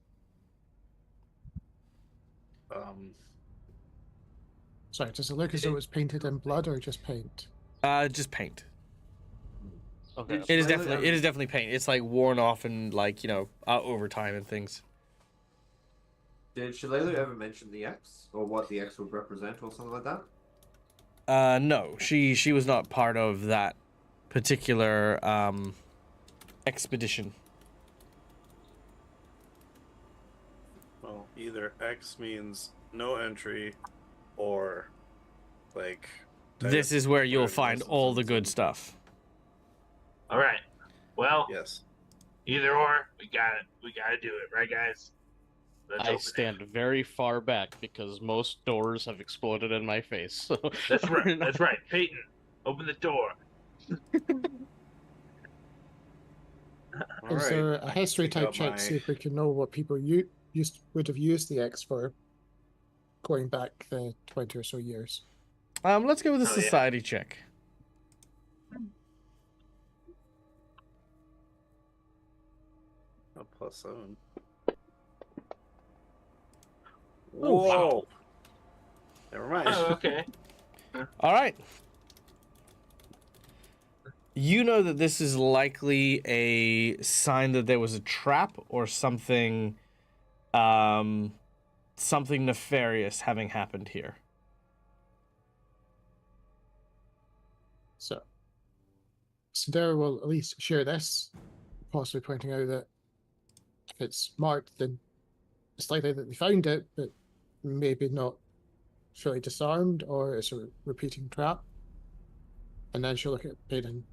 Sorry, does it look as though it was painted in blood or just paint? Just paint. Okay. It is Really? definitely paint. It's like worn off and like, over time and things. Did Shalelu ever mention the X or what the X would represent or something like that? No, she was not part of that particular expedition. Well, either X means no entry, or like. This is where you'll find License all and the good something. stuff. All right. Well, Yes. either or, we got it. We got to do it, right, guys? Let's I open stand very far back because most doors have exploded in my face. So it. That's right. That's right. Peyton, open the door. All Is right. there a history Take type out check my- to see if we can know what people would have used the X for going back the 20 or so years? Let's go with a Oh, yeah. society check. A +7. Oh, Whoa. Never mind. Oh, okay. All right. You know that this is likely a sign that there was a trap or something, something nefarious having happened here. So, Sandera will at least share this, possibly pointing out that if it's marked, then it's likely that they found it, but maybe not fully disarmed, or it's a repeating trap. And then she'll look at Peyton.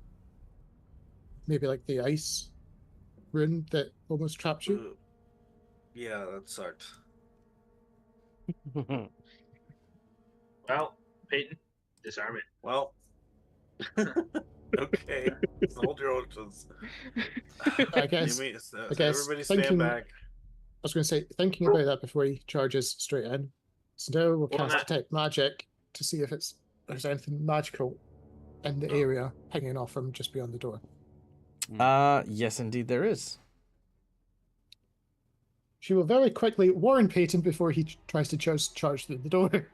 Maybe like the ice rune that almost trapped you. Ooh. Yeah, that sucked. Well, Peyton, disarm it. Well. Okay. Hold your horses. I guess. Everybody thinking- stand back. I was going to say, thinking about that before he charges straight in, Sandera will Well, cast that- detect magic to see if there's anything magical in the area hanging off from just beyond the door. Yes, indeed there is. She will very quickly warn Peyton before he tries to charge through the door.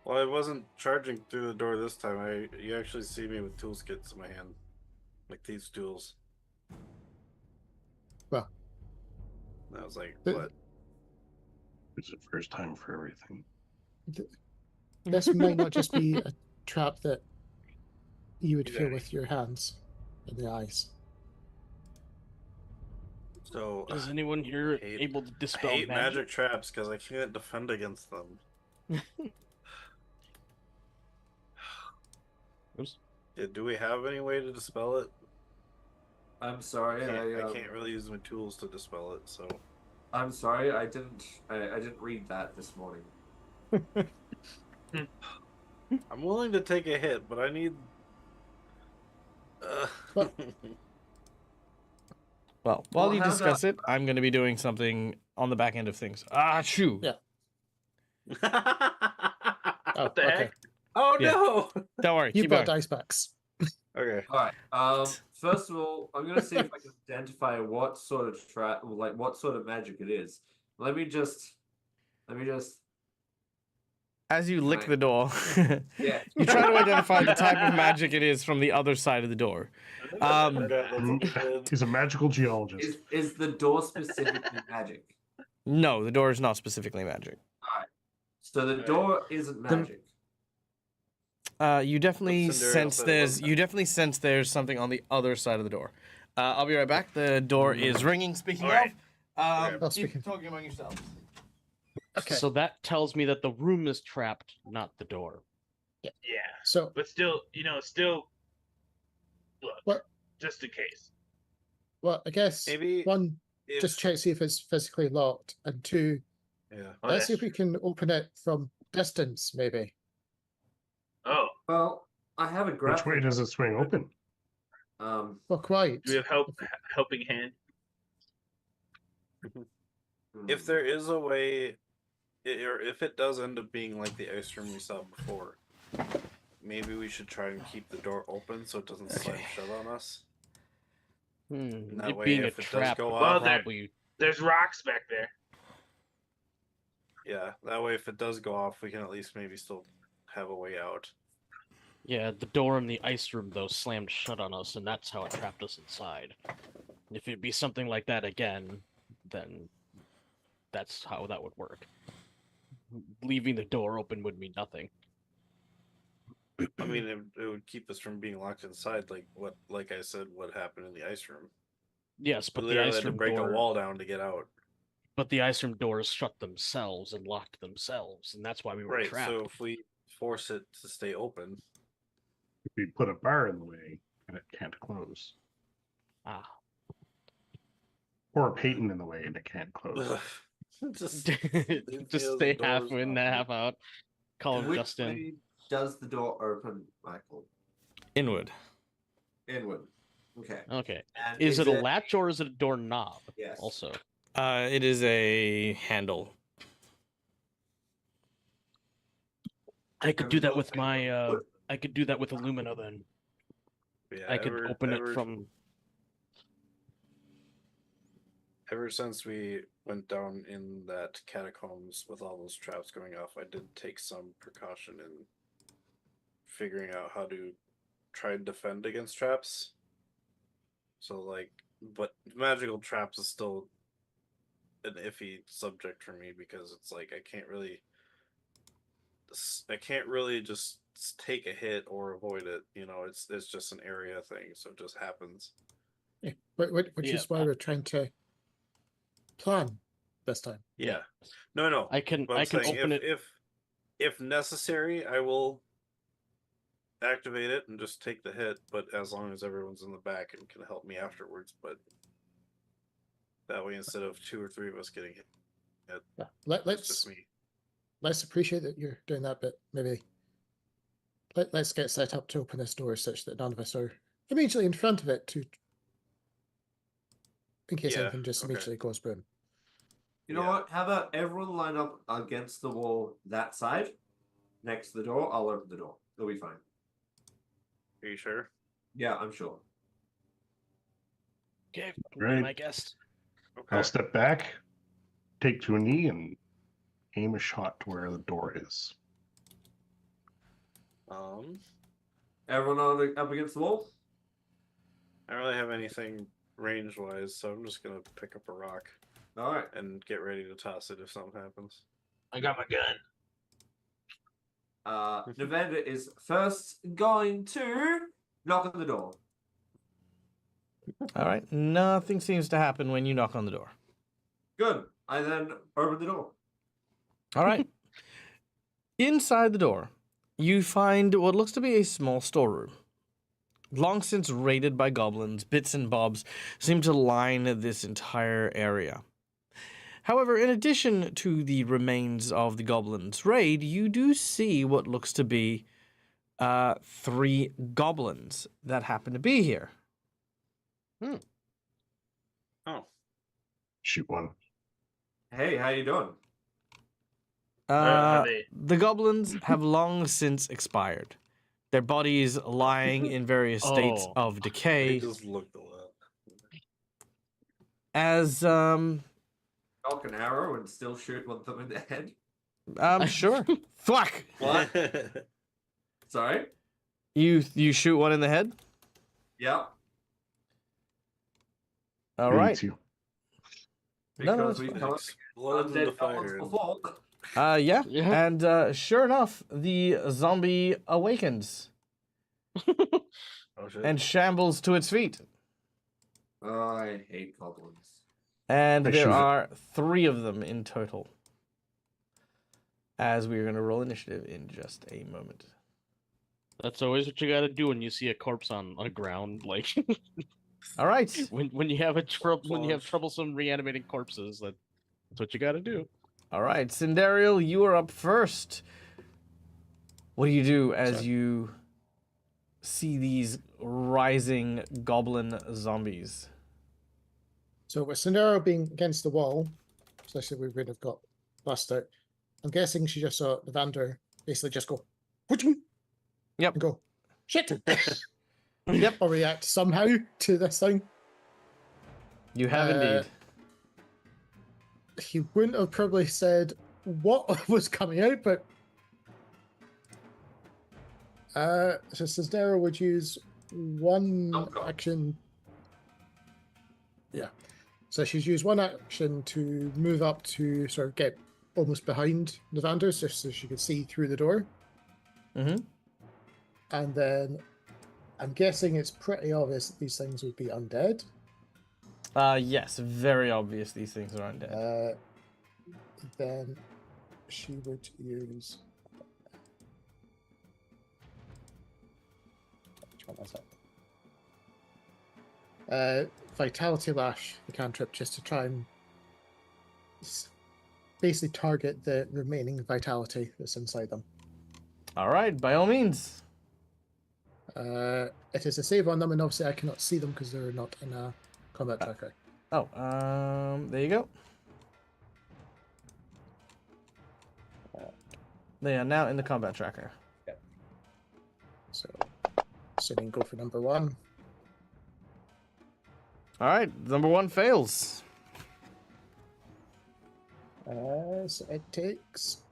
Well, I wasn't charging through the door this time. You actually see me with tools kits in my hand, like these tools. Well, And I was like, The- what? It's the first time for everything. this might not just be a trap that you would feel Exactly. with your hands and the eyes. So Is anyone here hate- able to I dispel hate magic traps because I can't defend against them. Oops. Yeah, do we have any way to dispel it? I'm sorry. I can't really use my tools to dispel it, so I'm sorry. I didn't read that this morning. I'm willing to take a hit, but I need. Well- Well, while Well, you how discuss it, I'm going to be doing something on the back end of things. Ah, shoo. Yeah. Oh, the okay. heck? Oh Yeah. no! Don't worry. You've Keep got going. dice packs. Okay. All right. First of all, I'm gonna see if I can identify what sort of trap, like what sort of magic it is. Let me just. As you lick Right. the door, Yeah. you try to identify the type of magic it is from the other side of the door. He's a magical geologist. Is the door specifically magic? No, the door is not specifically magic. So the door isn't magic. You definitely Cinderella sense said it wasn't there's something on the other side of the door. I'll be right back. The door is ringing. Speaking Alright. of, Oh, keep speaking. talking among yourselves. Okay. So that tells me that the room is trapped, not the door. Yeah, So, but still, look, What? just in case. well, I guess Maybe one, if- just check see if it's physically locked, and two, Yeah. Oh, let's see that's if we can open it from distance, maybe. Oh, Well, I have a Which graphic. way does it swing open? Well, quite. do we have helping hand? If there is a way, or if it does end up being like the ice room we saw before, maybe we should try and keep the door open so it doesn't slam Okay. shut on us. Hmm. That It way, being a if it does trap, go would off- Well, probably. There's rocks back there. Yeah, that way if it does go off, we can at least maybe still have a way out. Yeah, the door in the ice room though slammed shut on us, and that's how it trapped us inside. If it'd be something like that again, then that's how that would work. Leaving the door open would mean nothing. I mean, it would keep us from being locked inside, like I said, what happened in the ice room. Yes, We but the literally ice had to room break door. a wall down to get out. But the ice room doors shut themselves and locked themselves, and that's why we were Right. trapped. So if we force it to stay open, If we put a bar in the way and it can't close, Ah. or a Peyton in the way and it can't close. just Just those stay doors half in, open. half out. Call him Which Justin. way does the door open, Michael? Inward. Inward. Okay. Okay. And Is it a latch or is it a door knob? Yes. Also. It is a handle. I could do that with my I could do that with Illumina then. Yeah, I could open it from Ever since we went down in that catacombs with all those traps going off, I did take some precaution in figuring out how to try and defend against traps. So but magical traps is still an iffy subject for me because it's like I can't really just take a hit or avoid it. It's just an area thing, so it just happens. Yeah, which Yeah, is why we're trying to plan this time. Yeah. No. I can But I'm saying open it. if necessary, I will activate it and just take the hit, but as long as everyone's in the back and can help me afterwards, but that way instead of 2 or 3 of us getting hit, Yeah. it's just me. Let's appreciate that you're doing that, but maybe let's get set up to open this door such that none of us are immediately in front of it in case Yeah, anything just okay. immediately goes boom. You know Yeah. what? How about everyone line up against the wall that side, next to the door? I'll open the door. It'll be fine. Are you sure? Yeah, I'm sure. Okay, Right. my guest. Okay. I'll step back take to a knee and aim a shot to where the door is. Everyone up against the wall? I don't really have anything range wise, so I'm just gonna pick up a rock Alright. and get ready to toss it if something happens. I got my gun. Navander is first going to knock on the door. All right. Nothing seems to happen when you knock on the door. Good. I then open the door. All right. Inside the door, you find what looks to be a small storeroom. Long since raided by goblins, bits and bobs seem to line this entire area. However, in addition to the remains of the goblins' raid, you do see what looks to be 3 goblins that happen to be here. Oh, Shoot one. Hey, how you doing? Have they- The goblins have long since expired. Their bodies lying in various states Oh. of they decay. just looked a lot. As Cock an arrow and still shoot one of them in the head? sure. Thwack! What? Sorry? You shoot one in the head? Yep. All Me right. too. No, Because it's we've fine. come Exploded undead into goblins fire. before. Yeah. Yeah. And sure enough, the zombie awakens Oh shit. and shambles to its feet. Oh, I hate goblins. And I there shoot it. are 3 of them in total. As we are going to roll initiative in just a moment. That's always what you gotta do when you see a corpse on the ground. Like All right. when you have when you have launch. troublesome reanimating corpses, that's what you gotta do. All right. Cinderial, you are up first. What do you do as Sorry. you see these rising goblin zombies? So with Sandero being against the wall, especially we would have got blast out, I'm guessing she just saw Evander basically just go, "Whoop-choo," Yep. and go, shit. Yep. Or react somehow to this thing. You have indeed. He wouldn't have probably said what was coming out, but so Sandero would use one Oh, God. action. Yeah. So she's used one action to move up to sort of get almost behind Evander, just so she could see through the door. Mm-hmm. And then I'm guessing it's pretty obvious that these things would be undead. Yes, very obvious these things are undead. Then she would use. Which one is it? Vitality Lash, the cantrip, just to try and basically target the remaining vitality that's inside them. All right, by all means. It is a save on them, and obviously I cannot see them because they're not in a combat tracker. Oh, there you go. They are now in the combat tracker. So, assuming go for number 1. All right, number 1 fails. So it takes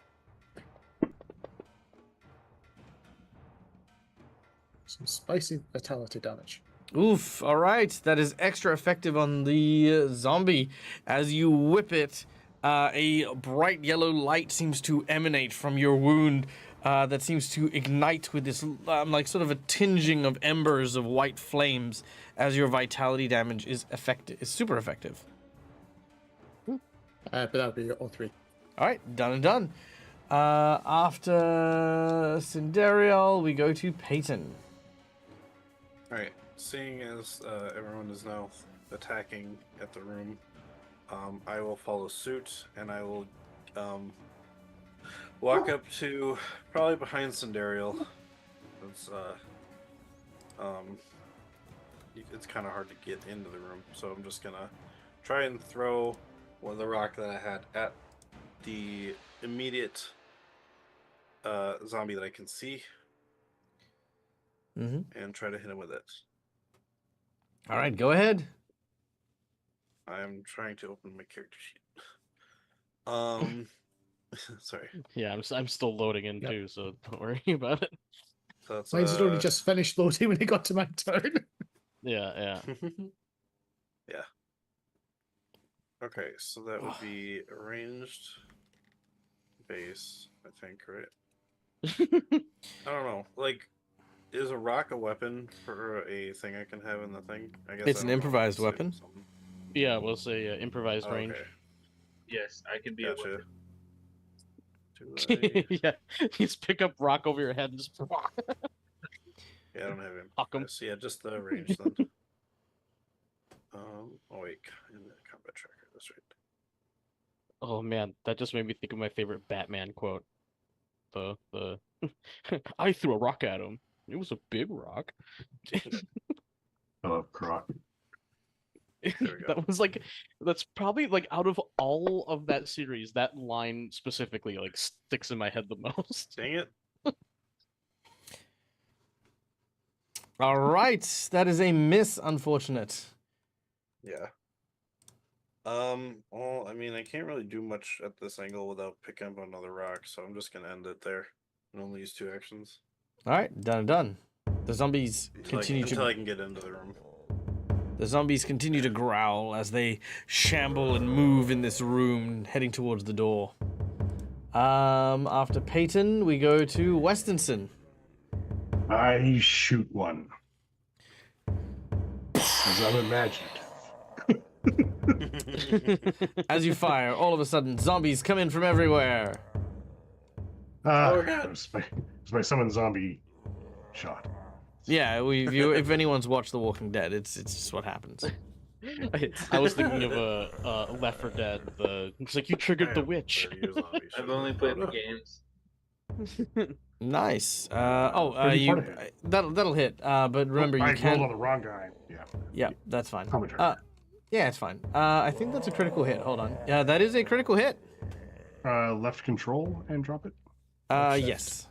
some spicy vitality damage. Oof, all right. That is extra effective on the zombie. As you whip it, a bright yellow light seems to emanate from your wound that seems to ignite with this like sort of a tinging of embers of white flames as your vitality damage is super effective. But that would be all 3. All right, done and done. After Cinderial, we go to Peyton. Alright, seeing as everyone is now attacking at the room, I will follow suit and I will walk up to probably behind Cinderial. It's kind of hard to get into the room, so I'm just gonna try and throw the rock that I had at the immediate zombie that I can see Mm-hmm. and try to hit him with it. All right, go ahead. I'm trying to open my character sheet. Sorry. Yeah, I'm still loading in Yep. too, so don't worry about it. So that's Mine's had only just finished loading when it got to my turn. Yeah. yeah. Okay, so that would be arranged base, I think, right? I don't know. Like, is a rock a weapon for a thing I can have in the thing? I guess It's I an don't know. improvised Let's see, weapon. something. Yeah, we'll say improvised Oh, range. okay. Yes, I can be a Gotcha. weapon. Do I... Yeah, you just pick up rock over your head and just. Yeah, I don't have Huck 'em. improvised. Yeah, just the range then. Oh wait, in the combat tracker, that's right. Oh man, that just made me think of my favorite Batman quote. The I threw a rock at him. It was a big rock. I love Croc. There we go. That was like that's probably like out of all of that series, that line specifically like sticks in my head the most. Dang it. All right, that is a miss. Unfortunate. Yeah. Well, I mean, I can't really do much at this angle without picking up another rock, so I'm just gonna end it there and only use 2 actions. All right, done and done. The zombies continue until I to can get into the room. the zombies continue to growl as they shamble and move in this room, heading towards the door. After Peyton, we go to Westonson. I shoot one. As I'm imaginative. As you fire, all of a sudden, zombies come in from everywhere. Ah, Oh, God. it's my summon zombie shot. Yeah, if anyone's watched The Walking Dead, it's just what happens. I was thinking of a Left 4 Dead. It's like you triggered the witch. I've only played the games. Nice. Pretty far to hit. That'll hit. But remember, you I can. rolled on the wrong guy. Yeah. Yeah, that's fine. Commentary. Yeah, it's fine. I think that's a critical hit. Hold on. Yeah, that is a critical hit. Left control and drop it. Left shift. Yes.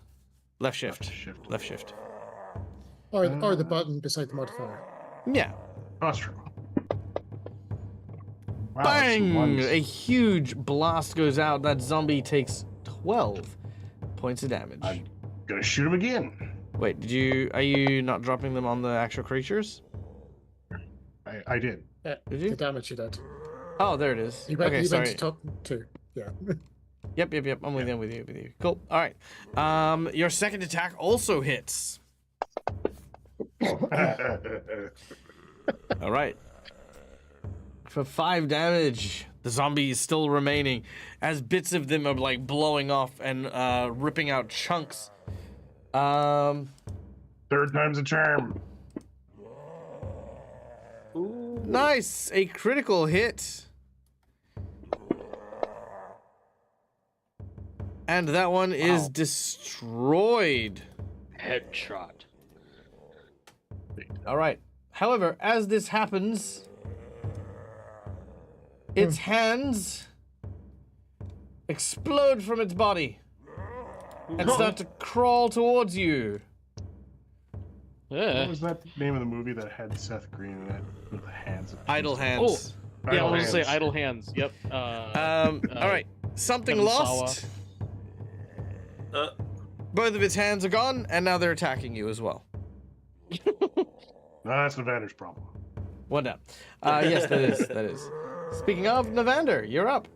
Left shift. shift. Left shift. Or the button beside the modifier. Yeah. Oh, that's true. Wow, Bang! ones. A huge blast goes out. That zombie takes 12 points of damage. I'm gonna shoot him again. Wait, are you not dropping them on the actual creatures? I did. Yeah, Did you? the damage you did. Oh, there it is. You went, Okay, you sorry. went to top 2. Yeah. Yep. I'm with you. Cool. All right. Your second attack also hits. All right. For 5 damage, the zombie is still remaining as bits of them are like blowing off and ripping out chunks. Third time's a charm. Nice, a critical hit. And that one is destroyed. Headshot. All right. However, as this happens, its hands explode from its body and start to crawl towards you. Yeah. What was that name of the movie that had Seth Green in it with the hands? Idle hands. Yeah, I Idle was gonna say hands. idle hands. Yep. All right. Something Kevin lost. Both of its hands are gone, and now they're attacking you as well. No, that's an advantage problem. One down. Yes, that is. Speaking of, Navander, you're up.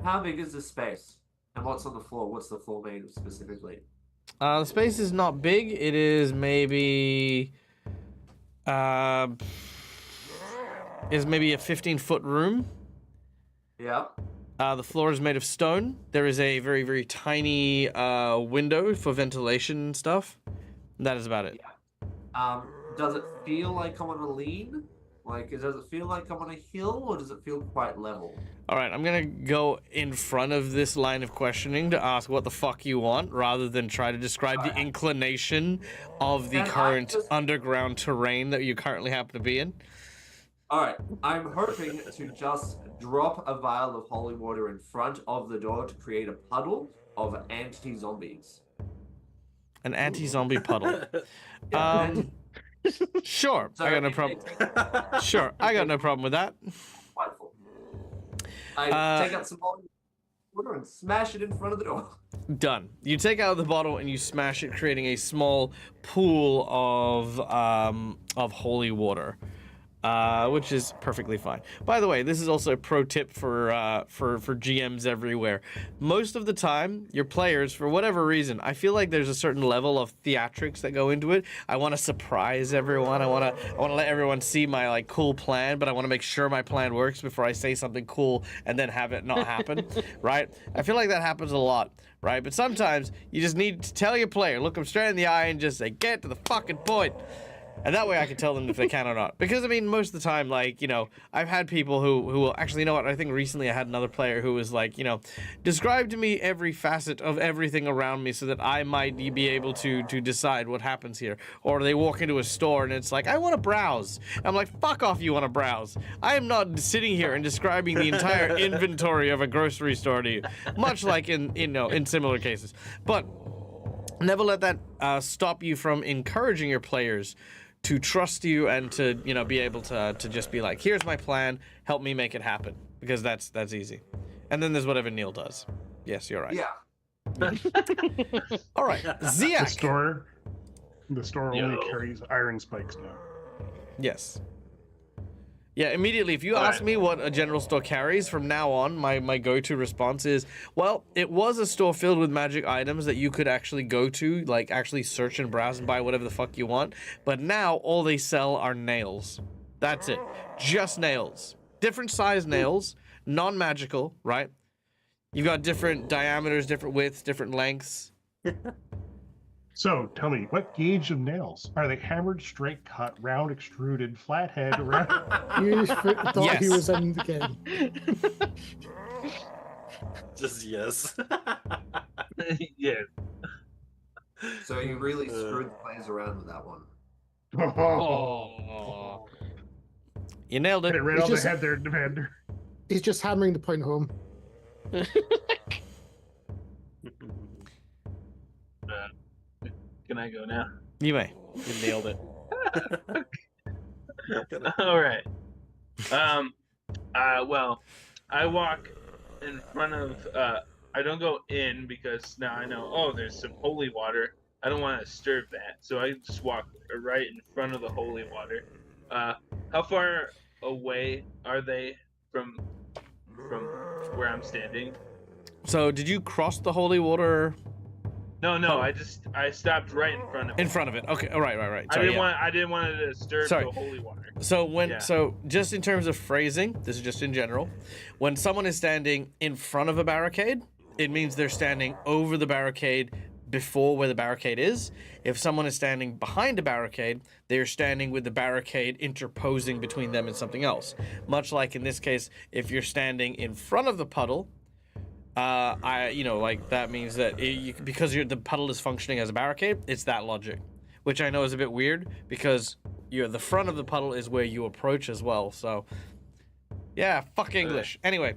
How big is this space? And what's on the floor? What's the floor made of specifically? The space is not big. It is maybe a 15-foot room. Yeah. The floor is made of stone. There is a very, very tiny window for ventilation and stuff. That is about it. Does it feel like I'm on a lean? Like, does it feel like I'm on a hill, or does it feel quite level? All right, I'm gonna go in front of this line of questioning to ask what the fuck you want, rather than try to describe the inclination of the And I current just- underground terrain that you currently happen to be in. All right, I'm hoping to just drop a vial of holy water in front of the door to create a puddle of anti-zombies. An anti-zombie puddle. And Sure, I Sorry, got no problem. Sure, I got no problem with that. Wonderful. I take out some water and smash it in front of the door. Done. You take out the bottle and you smash it, creating a small pool of holy water, which is perfectly fine. By the way, this is also a pro tip for GMs everywhere. Most of the time, your players, for whatever reason, I feel like there's a certain level of theatrics that go into it. I want to surprise everyone. I want to let everyone see my like cool plan, but I want to make sure my plan works before I say something cool and then have it not happen. Right? I feel like that happens a lot. Right? But sometimes you just need to tell your player, look them straight in the eye, and just say, "Get to the fucking point." And that way I can tell them if they can or not. Because, I mean, most of the time, like, you know, I've had people who will actually, you know what, I think recently I had another player who was like, you know, describe to me every facet of everything around me so that I might be able to decide what happens here. Or they walk into a store and it's like, I want to browse. I'm like, fuck off, you want to browse. I am not sitting here and describing the entire inventory of a grocery store to you. Much like in similar cases. But never let that stop you from encouraging your players to trust you and to, you know, be able to just be like, here's my plan, help me make it happen, because that's easy. And then there's whatever Neil does. Yes, you're right. Yeah. All right, Ziak. The store only carries iron spikes now. Yes. Yeah, immediately, if you ask me what a general store carries, from now on, my go-to response is, well, it was a store filled with magic items that you could actually go to, like, actually search and browse and buy whatever the fuck you want, but now all they sell are nails. That's it. Just nails. Different size nails, non-magical, right? You've got different diameters, different widths, different lengths. So, tell me, what gauge of nails? Are they hammered, straight cut, round, extruded, flathead, round? You thought he Yes. was in the game. Just yes. Yes. So you really screwed the players around with that one. Oh. You nailed it. They right It's on the just- head there, Defender. He's just hammering the point home. Can I go now? You may. You nailed it. All right. Well, I walk in front of. I don't go in because now I know. Oh, there's some holy water. I don't want to disturb that, so I just walk right in front of the holy water. How far away are they from where I'm standing? So, did you cross the holy water No, Oh. I stopped right in front of it. in front of it? Okay, all right. I Sorry, didn't yeah. want to disturb Sorry. the holy water. So Yeah. just in terms of phrasing, this is just in general. When someone is standing in front of a barricade, it means they're standing over the barricade before where the barricade is. If someone is standing behind a barricade, they're standing with the barricade interposing between them and something else. Much like in this case, if you're standing in front of the puddle, that means that because the puddle is functioning as a barricade, it's that logic. Which I know is a bit weird because the front of the puddle is where you approach as well. So, yeah, fuck English. Anyway,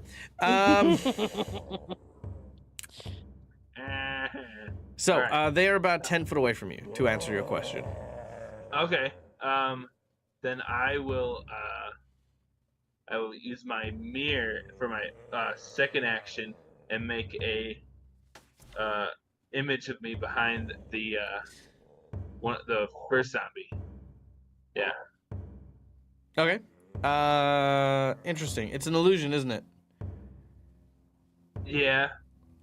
so Alright. they are about 10 foot away from you. To answer your question, Okay. Then I will use my mirror for my second action and make a image of me behind the first zombie. Yeah. okay. Interesting. It's an illusion, isn't it? Yeah.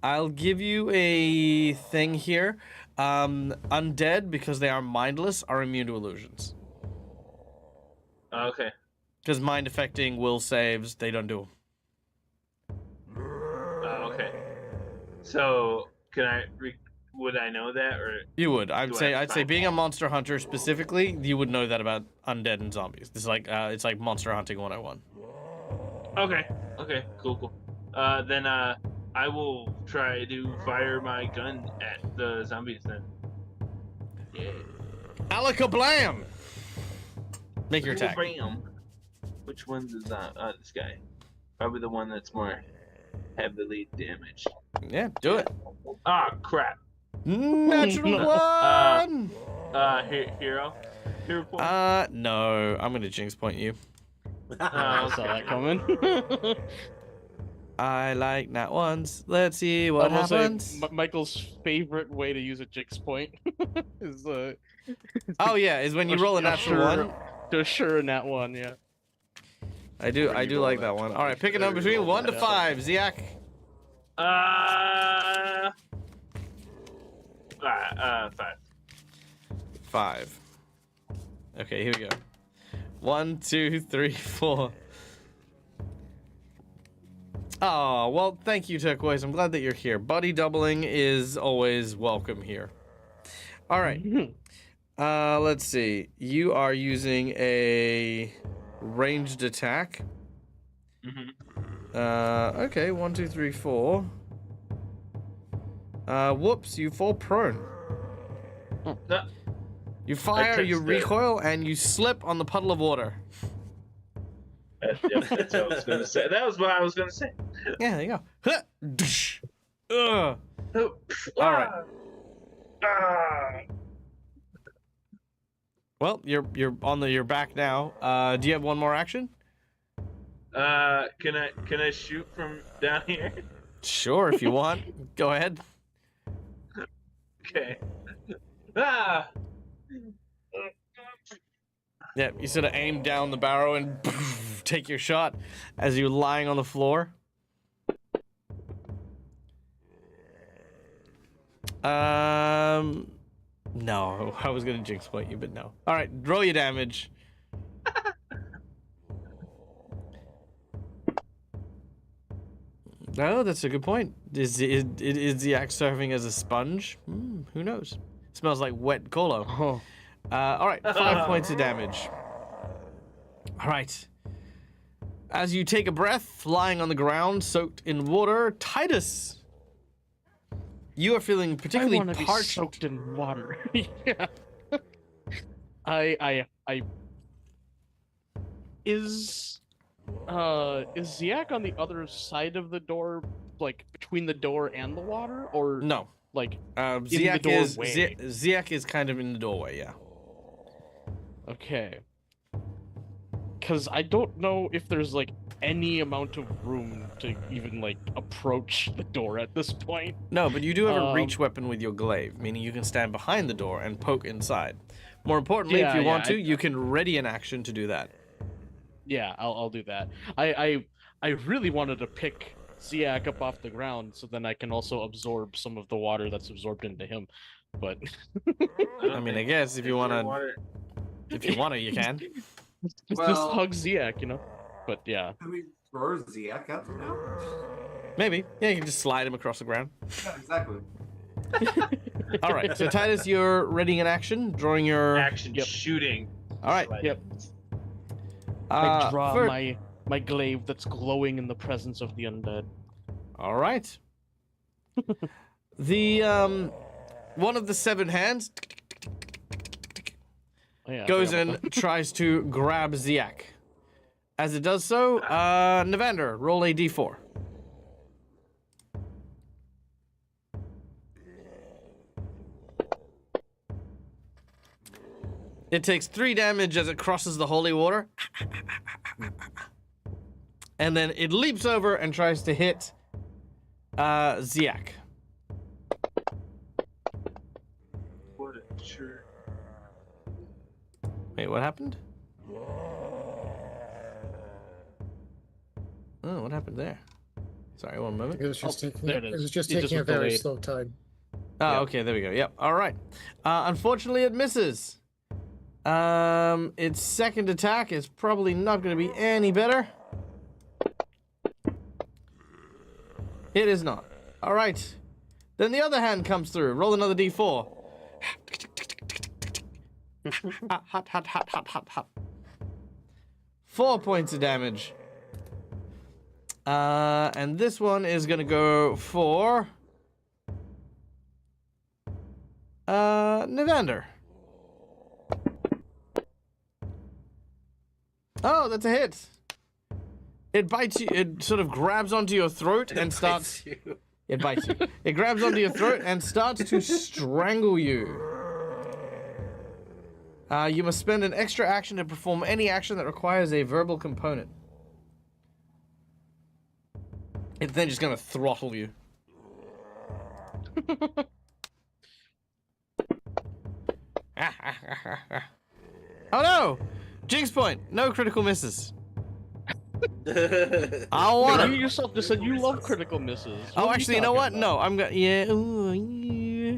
I'll give you a thing here. Undead, because they are mindless, are immune to illusions. Okay. Because mind affecting will saves, they don't do them. Okay. So would I know that or? You would. I'd Do I say have to being a monster hunter specifically, you would know that about undead and zombies. This is like it's like monster hunting 101. Okay. Okay. Cool. Then I will try to fire my gun at the zombies then. Yeah. Alakablam! Make your attack. Bam. Which one's is this guy? Probably the one that's more heavily damaged. Yeah, do it. Ah, crap. Natural one! Hero. Hero point? No. I'm gonna jinx point you. I saw that coming. I like nat ones. Let's see what I will say, happens. Michael's favorite way to use a jinx point is Oh yeah, is when you roll a natural one. to assure a nat one. Yeah. I do When you roll like a that nat one. 20, All right, pick a number there you between go. 1 to 5. Ziak. 5. 5. Okay, here we go. 1, 2, 3, 4. Oh, well, thank you, Turquoise. I'm glad that you're here. Buddy doubling is always welcome here. All right. Let's see. You are using a ranged attack. Okay, 1, 2, 3, 4. Whoops, you fall prone. No. You fire, you touched it. recoil, and you slip on the puddle of water. Yep, that's what I was gonna say. That was what I was gonna say. Yeah, there you go. Huh. Doosh. Ugh. Oh, All right. Ah. Well, you're back now. Do you have one more action? Can I shoot from down here? Sure, if you want. Go ahead. Okay. Ah. Yeah, you sort of aim down the barrel and take your shot as you're lying on the floor. No, I was gonna jinx point you, but no. All right, roll your damage. Oh, that's a good point. Is the axe serving as a sponge? Who knows? Smells like wet colo. Oh. All right, 5 points of damage. All right. As you take a breath, lying on the ground, soaked in water, Titus, you are feeling particularly I want to be parched. soaked in water. Yeah. I is Ziak on the other side of the door, like between the door and the water, or No, like Ziak the is doorway? Ziak is kind of in the doorway. Yeah. okay? Because I don't know if there's like any amount of room to even like approach the door at this point. No, but you do have a reach weapon with your glaive, meaning you can stand behind the door and poke inside. More importantly, if Yeah, you yeah, want to, you can ready an action to do that. Yeah, I'll do that. I really wanted to pick Ziak up off the ground so then I can also absorb some of the water that's absorbed into him. But I mean, I guess if you want to, you can. just Well- hug Ziak, you know. But yeah, Can we throw Ziak out now? Maybe. Yeah, you can just slide him across the ground. Yeah, exactly. All right. So Titus, you're readying an action, drawing your. Action Yep. shooting. All right. Yep. I draw for- my glaive that's glowing in the presence of the undead. All right. The one of the 7 hands Oh, yeah, I goes forgot and about tries to grab Ziak. As it does so, Navander, roll a d4. It takes 3 damage as it crosses the holy water. And then it leaps over and tries to hit Ziak. What a jerk. Wait, what happened? Oh, what happened there? Sorry, one moment. It was just Oh, taking there it, it it is. was just It just taking a was very delayed. slow time. Oh, Yep. okay, there we go. Yep. All right. Unfortunately, it misses. Its second attack is probably not going to be any better. It is not. All right. Then the other hand comes through. Roll another d4. Hot, hot, hot, hot, hot, hot. 4 points of damage. And this one is going to go for Navander. Oh, that's a hit. It bites you. It sort of grabs onto your throat and starts. It bites you. It grabs onto your throat and starts to strangle you. You must spend an extra action to perform any action that requires a verbal component. It's then just gonna throttle you. Oh no! Jinx point! No critical misses. I want You it. yourself just said you love critical misses. Oh, What are actually, you know talking what? about? No, I'm gonna. Yeah. Ooh, yeah.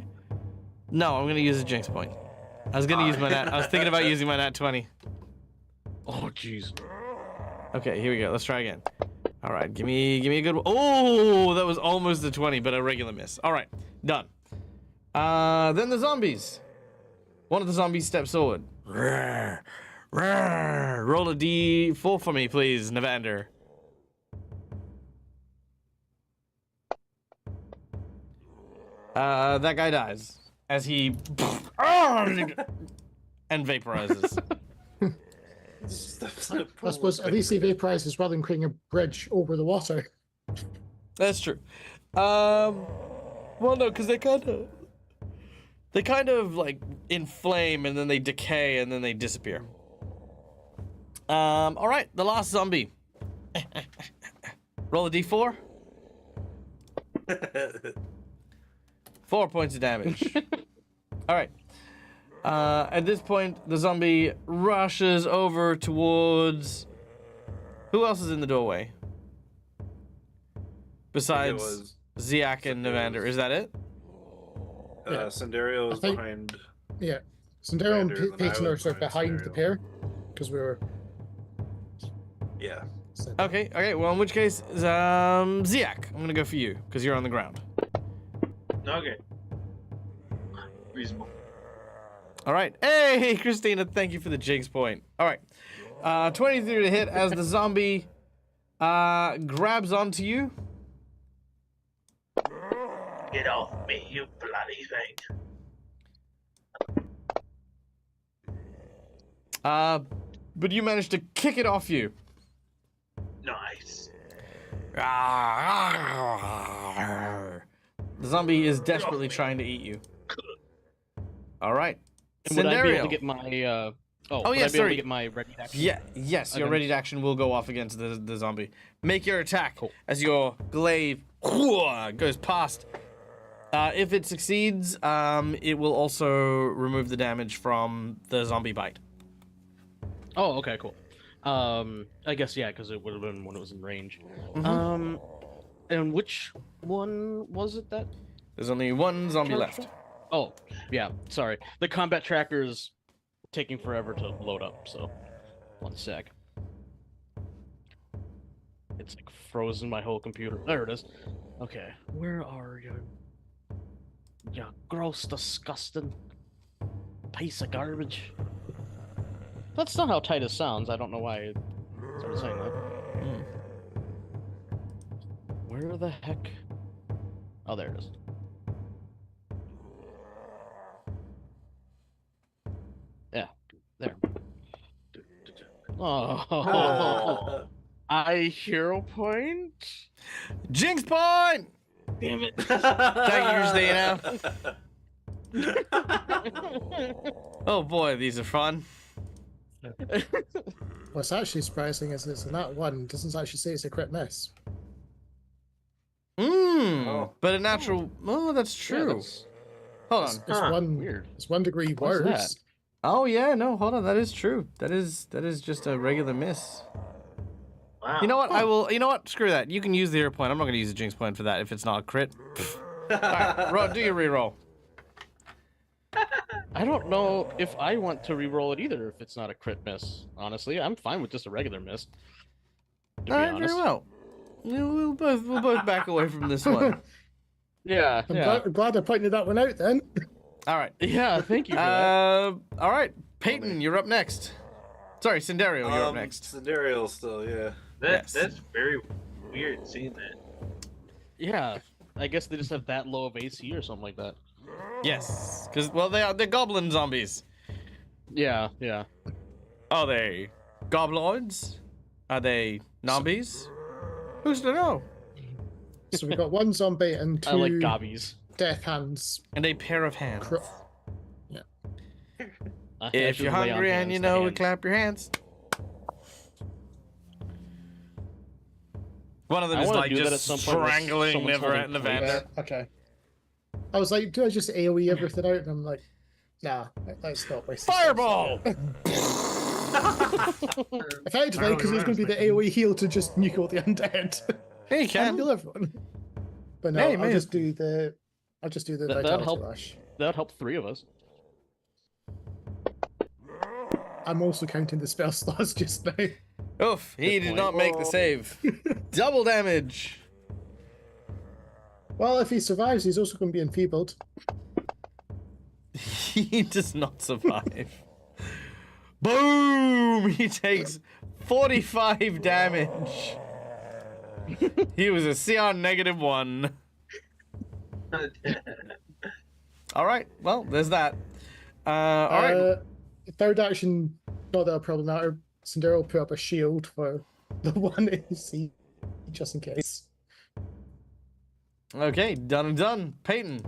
No, I'm gonna use a Jinx point. I was gonna use my nat. I was thinking about using my nat 20. Oh, jeez. Okay, here we go. Let's try again. All right, give me a good one. Oh, that was almost a 20, but a regular miss. All right, done. Then the zombies. One of the zombies steps forward. Roar, roar. Roll a d4 for me, please, Navander. That guy dies as he and vaporizes. I suppose at least he vaporizes rather than creating a bridge over the water. That's true. Well, no, because they kind of like inflame and then they decay and then they disappear. All right, the last zombie. Roll a d4. 4 points of damage. All right. At this point, the zombie rushes over towards. Who else is in the doorway? Besides Ziak and Navander, is that it? Cinderio is I think- behind. Yeah. Sandero and Commander, then I Peyton are was sort of behind the Sandero. pair because we were. Yeah. Okay. Well, in which case, Ziak, I'm gonna go for you because you're on the ground. Okay. Reasonable. All right. Hey, Christina, thank you for the Jinx point. All right. 23 to hit as the zombie grabs onto you. Get off me, you bloody thing. But you managed to kick it off you. Nice. The zombie is desperately trying to eat you. All right. And would I be able to Cinderio. get my Oh, would yeah, I be able sorry. to get my ready action? Yeah, yes, your Against- ready to action will go off against the zombie. Make your attack Cool. as your glaive goes past. If it succeeds, it will also remove the damage from the zombie bite. Oh, okay, cool. I guess yeah, because it would have been when it was in range. Mhm. And which one was it that? There's only one zombie left. Oh, yeah. Sorry, the combat tracker is taking forever to load up. So, 1 sec. It's like frozen my whole computer. There it is. Okay, where are you? You gross, disgusting piece of garbage. That's not how Titus sounds. I don't know why I started saying that. Hmm. Where the heck? Oh, there it is. Yeah, there. Oh, I hero point? Jinx point! Damn it. Thank you, Oh boy, these are fun. What's actually surprising is it's that one doesn't actually say it's a crit miss. Oh. But a natural. Oh, that's Yeah, true. that's Hold on. It's Huh, one. weird. It's 1 degree What's worse. that? Oh yeah, no, hold on. That is true. That is just a regular miss. Wow. You know what? I will. You know what? Screw that. You can use the hero point. I'm not going to use the Jinx point for that if it's not a crit. All right, do your reroll. I don't know if I want to re-roll it either if it's not a crit miss. Honestly, I'm fine with just a regular miss. To All be right, honest. very well. We'll both back away from this one. Yeah, I'm glad I pointed that one out then. All right. Yeah, thank you for that. All right, Peyton, you're up next. Sorry, Cinderio, you're up next. Cinderio still, yeah. That's Yes. very weird seeing that. Yeah, I guess they just have that low of AC or something like that. Yes, because they're goblin zombies. Yeah, yeah. Are they gobloids? Are they zombies? Who's to know? So we've got 1 zombie and 2 I like gobbies. death hands. And a pair of hands. Cro- yeah. If you're hungry and you know it, clap your hands. One of them I is wanna like do that at just some point when strangling someone's Never holding and the plates. Vander. Okay. I was like, do I just AoE everything out? And I'm like, nah, let's not waste this time. Fireball! Effectively, because it was going to be the AoE heal to just nuke all the undead. Hey, you And can. heal everyone. But no, Yeah, you may I'll have- just do the That'd vitality help. rush. That would help 3 of us. I'm also counting the spell slots just now. Oof, he Good did point. not make the save. Double damage. Well, if he survives, he's also going to be enfeebled. He does not survive. Boom! He takes 45 damage. He was a CR -1. All right, well, there's that. All right. Third action, not that a problem matter. Sindera will put up a shield for the one AC, just in case. Okay, done and done. Peyton.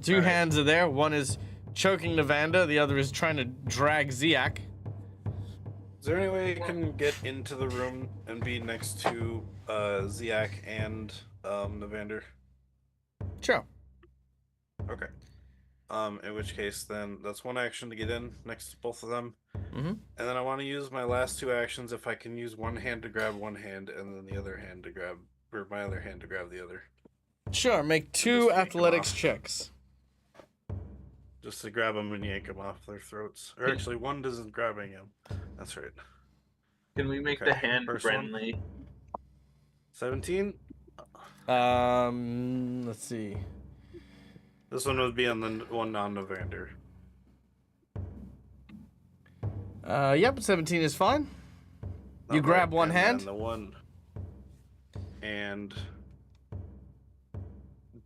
Two All right. hands are there. One is choking Navanda, the other is trying to drag Ziak. Is there any way you can get into the room and be next to Ziak and Navander? Sure. Okay. In which case, then that's one action to get in next to both of them. Mm-hmm. And then I want to use my last 2 actions if I can use one hand to grab one hand and then the other hand to grab, or my other hand to grab the other. Sure, make 2 Just yank 'em athletics off. checks. Just to grab them and yank them off their throats. Or actually, one isn't grabbing him. That's right. Can we make Okay, the hand first one. friendly? 17? Let's see. This one would be on the one on Navander. Yep, 17 is fine. You Not grab right, one and then hand? The one. And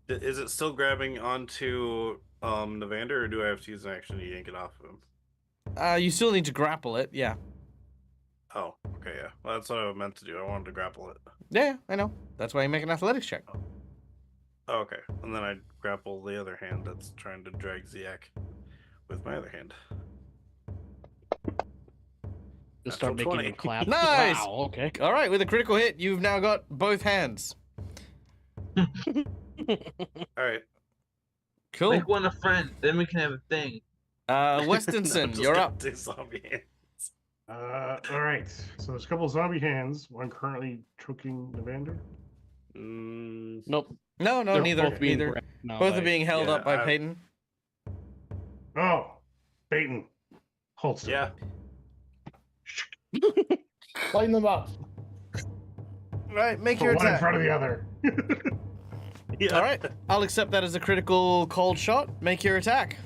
is it still grabbing onto Navander, or do I have to use an action to yank it off of him? You still need to grapple it, yeah. Oh, okay, yeah. Well, that's what I meant to do. I wanted to grapple it. Yeah, I know. That's why you make an athletics check. Oh, okay. And then I grapple the other hand that's trying to drag Ziak with my other hand. Just start Natural making 20. him clap. Nice! Wow, okay. All right, with a critical hit, you've now got both hands. All right. Cool. Make one a friend, then we can have a thing. Westonson, Just you're got up. two zombie hands. All right. So there's a couple of zombie hands. One currently choking Navander. Nope. No, They're neither. both being Neither. grabbed now Both by- are being held Yeah, up by I- Peyton. Oh, Peyton. Hold still. Yeah. Line them up. Right, make Put your one in attack. front of the other. Yeah. All right, I'll accept that as a critical cold shot. Make your attack.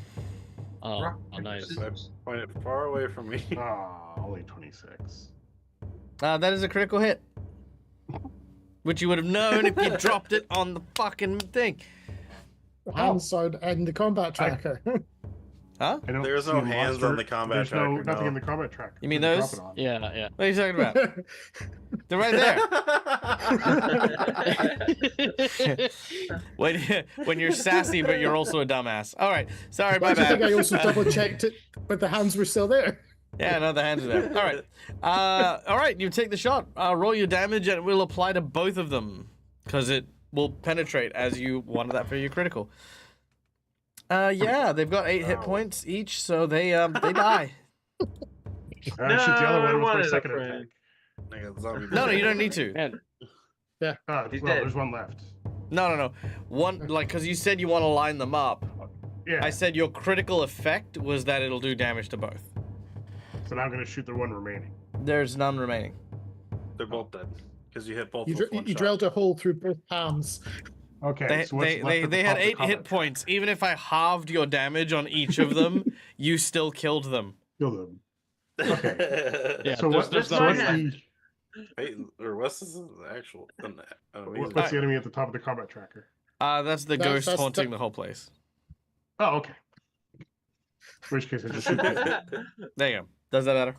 Oh, Rock, oh, paper, nice. scissors. Point it far away from me. Only 26. That is a critical hit. Which you would have known if you dropped it on the fucking thing. Hands are in the combat tracker. Huh? I don't There's see no a hands monster. on the combat There's tracker, nothing no. in the combat tracker. You mean to drop those? it on. Yeah, yeah. What are you talking about? They're right there. When you're sassy, but you're also a dumbass. All right, sorry, my I think bad. I also double checked it, but the hands were still there. Yeah, no, the hands are there. All right, you take the shot. Roll your damage, and it will apply to both of them because it will penetrate as you wanted that for your critical. Yeah, they've got 8 hit points each, so they die. Shoot, the other I one was my wanted a second friend. attack. I got zombie No, you don't need to. Man, Well, He's dead. there's one left. No. One, like, because you said you want to line them up. Yeah. I said your critical effect was that it'll do damage to both. So now I'm going to shoot the one remaining. There's none remaining. They're both dead because you hit both. You, with one you shot. drilled a hole through both hands. Okay. They, so what's they, left they, at the they top had of the 8 combat hit points. Even if I halved your damage on each of them, you still killed them. Kill them. Okay. yeah, So there's, what, there's so nothing what's left. the Peyton, or Wes is the actual. Amazing. what's the enemy at the top of the combat tracker? That's the ghost That's haunting the- the whole place. Oh, okay. In which case I just shoot Peyton. There you go. Does that matter?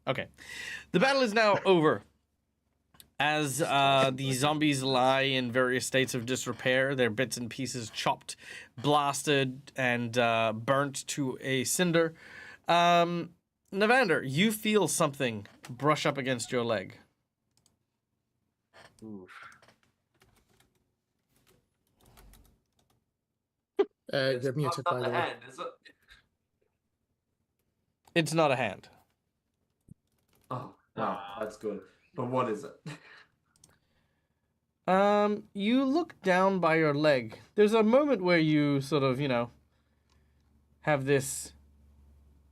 Okay. The battle is now over. As the zombies lie in various states of disrepair, their bits and pieces chopped, blasted, and burnt to a cinder. Navander, you feel something brush up against your leg. Oof. It's You're muted, not by the the way. hand, is it? It's not a hand. Oh, wow, Ah. that's good. But what is it? You look down by your leg. There's a moment where you sort of, have this.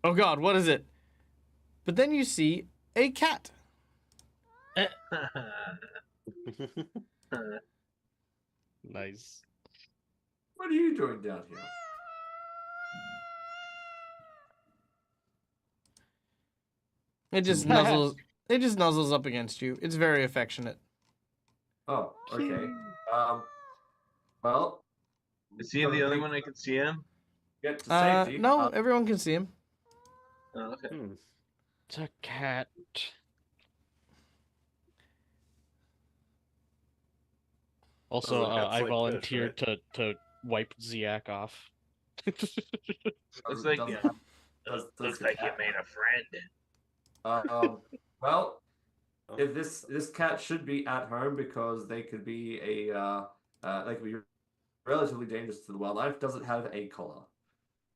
Oh God, what is it? But then you see a cat. Nice. What are you doing down here? It just nuzzles. It just nuzzles up against you. It's very affectionate. Oh, okay. Well, Is he the only one I can see him? get to safety. No, everyone can see him. Oh, okay. Hmm. It's a cat. Also, Oh, the cat's I like fish, volunteered to wipe Ziak off. Looks like doesn't you. have- does Looks the like you cat- made a friend. Well, Oh. if this cat should be at home because they could be they could be relatively dangerous to the wildlife. Does it have a collar?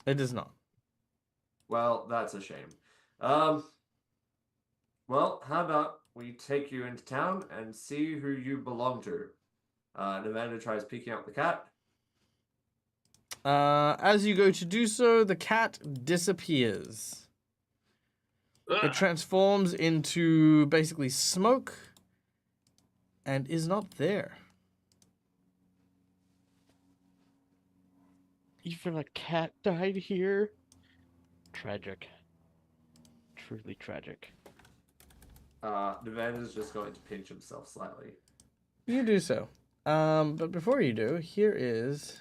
It does not. Well, that's a shame. Well, how about we take you into town and see who you belong to? Amanda tries picking up the cat. As you go to do so, the cat disappears. It Ugh. transforms into basically smoke and is not there. Even a cat died here. Tragic. Truly tragic. Amanda's just going to pinch himself slightly. You do so. But before you do, here is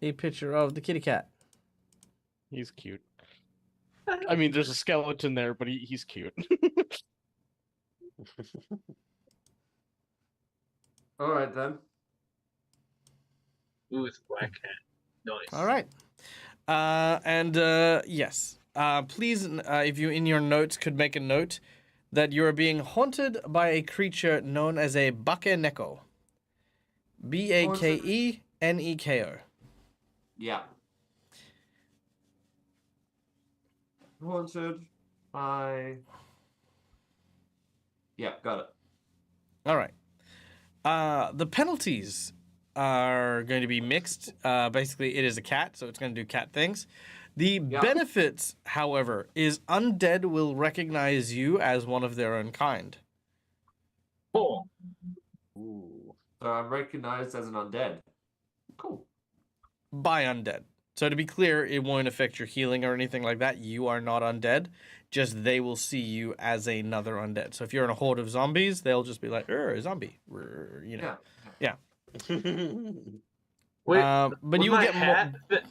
a picture of the kitty cat. He's cute. I mean, there's a skeleton there, but he's cute. All right then. Ooh, it's a black cat. Nice. All right. Yes. Please, if you in your notes could make a note that you are being haunted by a creature known as a bakeneko. Bakeneko. Yeah. Haunted by. Yeah, got it. All right. The penalties are going to be mixed. Basically, it is a cat, so it's going to do cat things. The Yeah. benefits, however, is undead will recognize you as one of their own kind. Cool. Ooh. So I'm recognized as an undead. Cool. By undead. So to be clear, it won't affect your healing or anything like that. You are not undead. Just they will see you as another undead. So if you're in a horde of zombies, they'll just be like, a zombie. Yeah. Wait, But would you my get more. hat fit?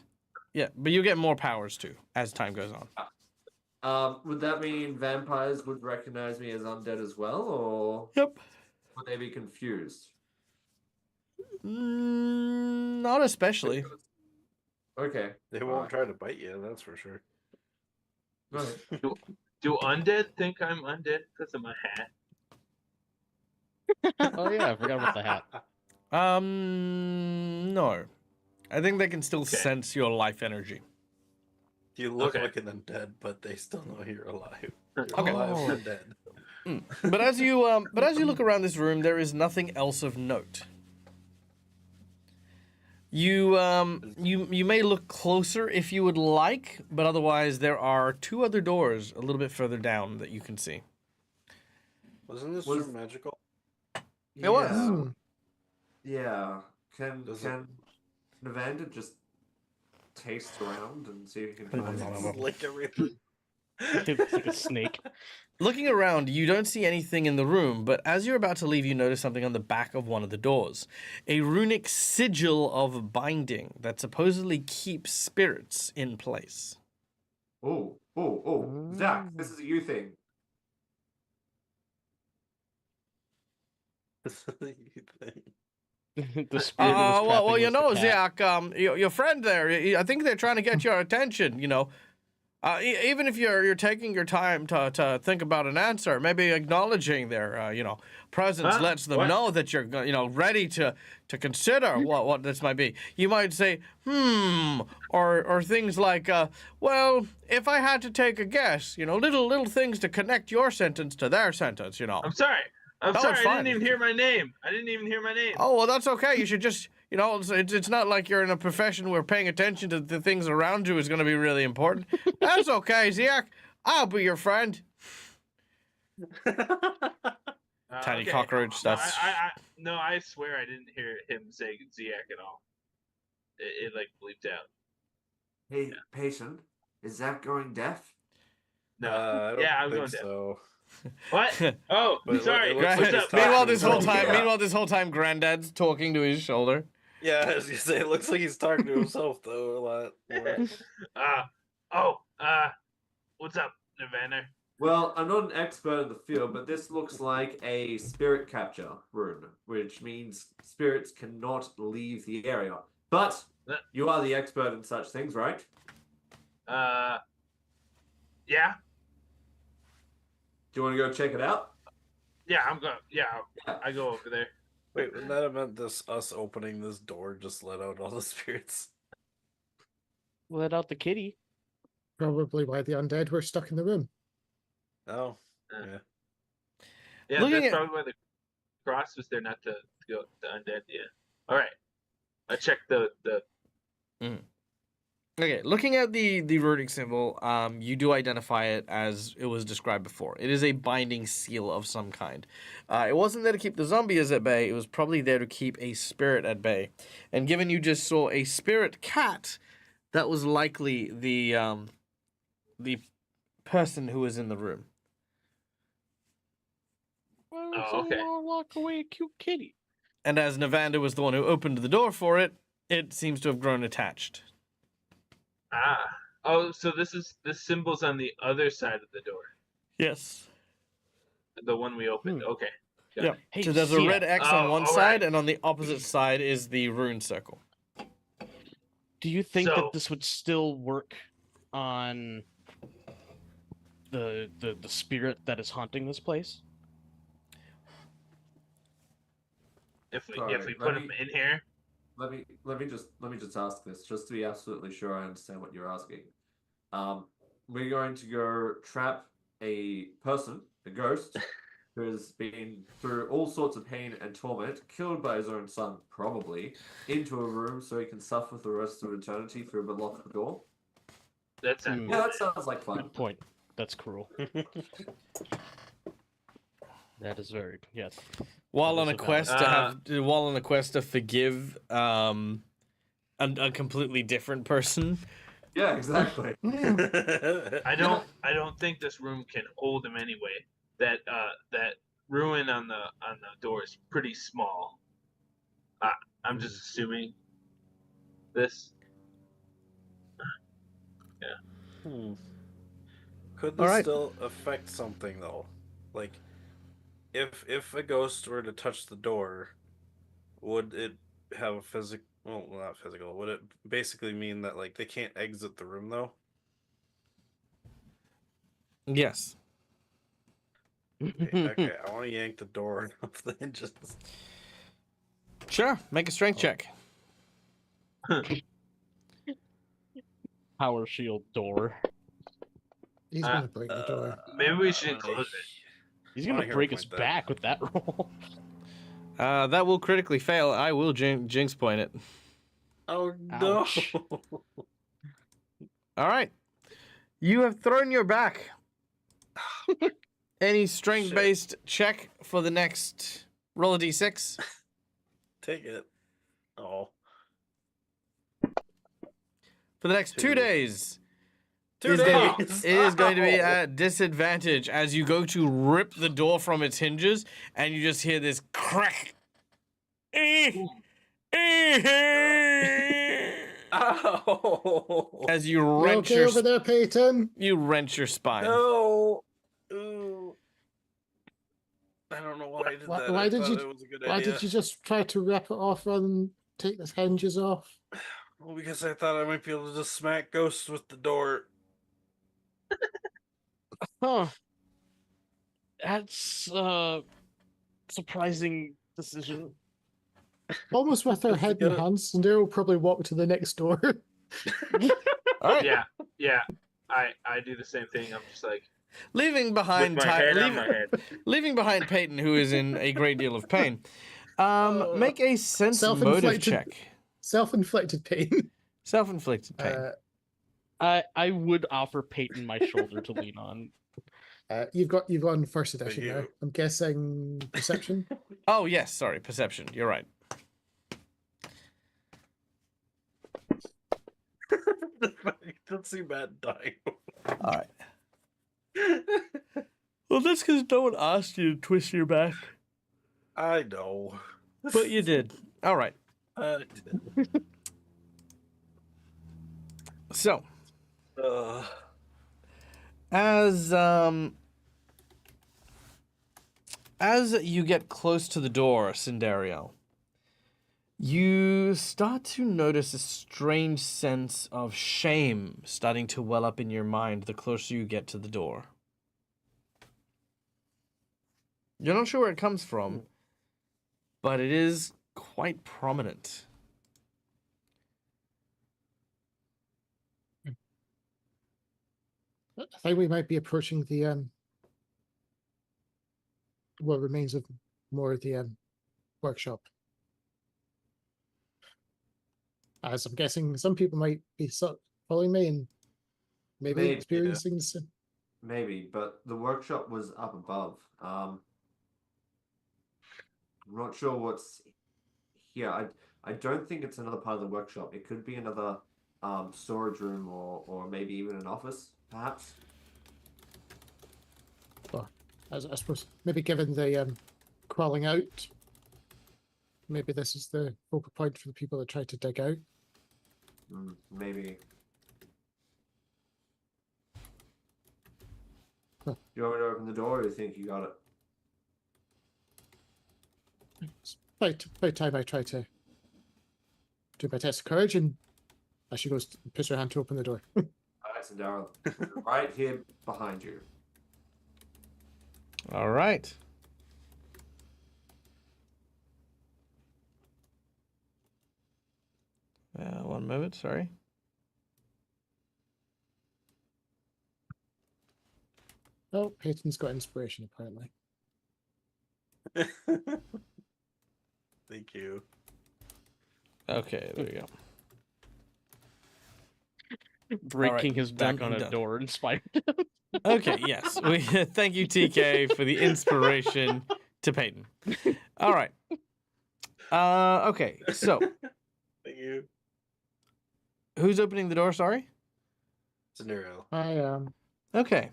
Yeah, but you get more powers too as time goes on. Would that mean vampires would recognize me as undead as well, or Yep. would they be confused? Not especially. Okay. They won't try to bite you, that's for sure. Right. Do undead think I'm undead because of my hat? Oh yeah, I forgot about the hat. No. I think they can still Okay. sense your life energy. You look Okay. like an undead, but they still know you're alive. You're Okay. alive Oh. and dead. But as you look around this room, there is nothing else of note. You may look closer if you would like, but otherwise there are two other doors a little bit further down that you can see. Wasn't this Was- room magical? It was. Hmm. Yeah. Can Does Navanda just taste around and see if he can find It's anything? like everything. It's like a snake. Looking around, you don't see anything in the room, but as you're about to leave, you notice something on the back of one of the doors. A runic sigil of binding that supposedly keeps spirits in place. Oh, Zach, this is a you thing. You think. The spirit was trapping well, you was the know, cat. Zach, your friend there, I think they're trying to get your attention, you know. Even if you're taking your time to think about an answer, maybe acknowledging their, presence Huh? lets them What? know that you're, ready to consider what this might be. You might say, or things like, well, if I had to take a guess, little things to connect your sentence to their sentence, I'm sorry. I'm No, sorry. it's I fine. didn't even hear my name. I didn't even hear my name. Oh, well, that's okay. You should just, it's not like you're in a profession where paying attention to the things around you is going to be really important. That's okay, Ziak. I'll be your friend. Tiny Okay. cockroach, No, that's... no, I swear I didn't hear him say Ziak at all. It like bleeped out. Hey, patient, is Zach going deaf? No. I don't Yeah, I'm think going deaf. so. What? Oh, But it sorry. looks like What's he's up? talking Meanwhile, to this whole himself. time, Yeah. Granddad's talking to his shoulder. Yeah, I was gonna say it looks like he's talking to himself though a lot more. What's up, Nirvana? Well, I'm not an expert in the field, but this looks like a spirit capture rune, which means spirits cannot leave the area. But you are the expert in such things, right? Yeah, Do you want to go check it out? yeah, I'm going. Yeah, I go over there. Wait, wouldn't that have meant us opening this door just let out all the spirits? Let out the kitty. Probably why the undead were stuck in the room. Oh, Uh. yeah. Yeah, Looking that's at- probably why the cross was there, not to go the undead. Yeah. All right. I checked the. Okay, looking at the runic symbol, you do identify it as it was described before. It is a binding seal of some kind. It wasn't there to keep the zombies at bay. It was probably there to keep a spirit at bay. And given you just saw a spirit cat, that was likely the person who was in the room. Why would Oh, okay. someone lock away a cute kitty? And as Navander was the one who opened the door for it, it seems to have grown attached. Oh, so this symbol's on the other side of the door, Yes. the one we opened. Okay. Got Yeah. it. Hey, So there's a Zia, red X on Oh, one all side, right. and on the opposite side is the rune circle. do you think So- that this would still work on the spirit that is haunting this place? If we Sorry, put him in here, Let me just ask this, just to be absolutely sure I understand what you're asking. We're going to go trap a person, a ghost, who has been through all sorts of pain and torment, killed by his own son, probably, into a room so he can suffer the rest of eternity through the locked door. that's Hmm. Yeah, that sounds like fun. Good point. That's cruel. That is very yes. While That on is a a quest valid- while on a quest to forgive a completely different person. Yeah, exactly. I don't think this room can hold him anyway. That ruin on the door is pretty small. I'm just assuming this. Could All this right. still affect something though? Like, if a ghost were to touch the door, would it have a physical? Well, not physical. Would it basically mean that like they can't exit the room though? Yes. Okay, I want to yank the door off the hinges. Sure. Make a strength check. Power shield door. He's going to break the door. Maybe we should close it. He's wanna gonna hear break him his like that. back with that roll. That will critically fail. I will jinx point it. Oh no! Ouch. All right. You have thrown your back. Any strength-based check for the next roll a d6? Take it. Oh. For the next 2 Two. days. 2 It is gonna days. be- it is going to be Ow. at disadvantage as you go to rip the door from its hinges, and you just hear this crack. Ow! As you You wrench okay your over there, Peyton? you wrench your spine. No. Ooh. I don't know why I did Why- that. why I did thought you- it was a good Why idea. did you just try to wrap it off rather than take the hinges off? Well, because I thought I might be able to just smack ghosts with the door. Huh. That's surprising decision. Almost with her Just to head get in it- hands, Sandero will probably walk to the next door. All right. Yeah. I do the same thing. I'm just like Leaving with behind my head on my head. leaving behind Peyton, who is in a great deal of pain. Make a sense motive Self-inflicted- check. Self-inflicted pain. Self-inflicted pain. I would offer Peyton my shoulder to lean on. You've gone first edition now. you. I'm guessing perception. Oh yes, sorry, perception. You're right. Don't see Matt dying. All right. Well, that's because no one asked you to twist your back, I know. but you did. All right. So, as you get close to the door, Cinderio, you start to notice a strange sense of shame starting to well up in your mind the closer you get to the door. You're not sure where it comes from, but it is quite prominent. I think we might be approaching the what remains of more of the workshop. As I'm guessing, some people might be following me and maybe Maybe, yeah. experiencing this. Maybe, but the workshop was up above. I'm not sure what's here. I don't think it's another part of the workshop. It could be another storage room or maybe even an office, perhaps. I suppose maybe given the crawling out, maybe this is the focal point for the people that try to dig out. Maybe. Huh. Do you want me to open the door, or do you think you got it? It's about time I try to do my test of courage, and as she goes, puts her hand to open the door. Alright, and Daryl, right here behind you. All right. One moment, sorry. Oh, Peyton's got inspiration apparently. Thank you. Okay, there we go. Breaking his back done, on a done. door inspired. Okay, yes. We thank you, TK, for the inspiration to Peyton. All right. Okay, so Thank you. who's opening the door? Sorry. Scenario. I am. Okay.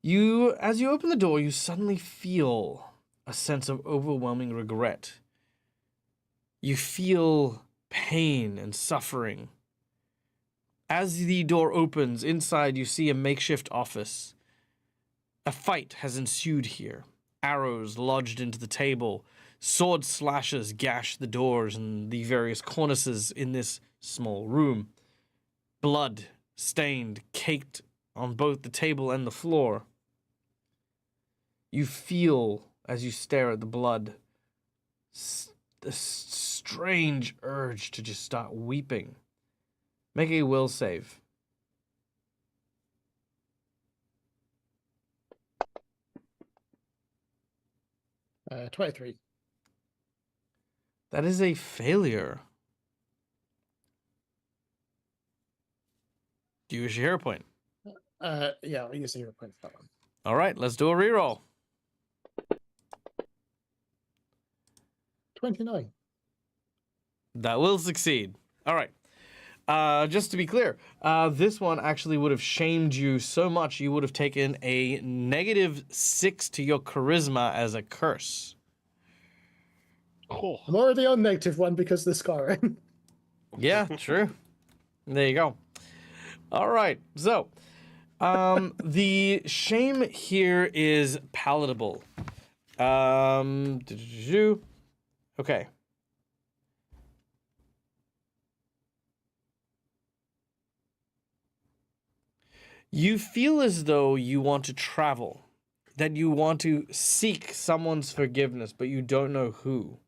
As you open the door, you suddenly feel a sense of overwhelming regret. You feel pain and suffering. As the door opens, inside you see a makeshift office. A fight has ensued here. Arrows lodged into the table. Sword slashes gash the doors and the various cornices in this small room. Blood stained, caked on both the table and the floor. You feel, as you stare at the blood, a strange urge to just start weeping. Make a will save. 23. That is a failure. Do you wish a hero point? Yeah, I'll use the hero point for that one. All right, let's do a reroll. 29. That will succeed. All right. Just to be clear, this one actually would have shamed you so much you would have taken a -6 to your charisma as a curse. Oh, I'm already on -1 because of the scarring. Yeah, true. There you go. All right. So, the shame here is palatable. Okay. You feel as though you want to travel, that you want to seek someone's forgiveness, but you don't know who.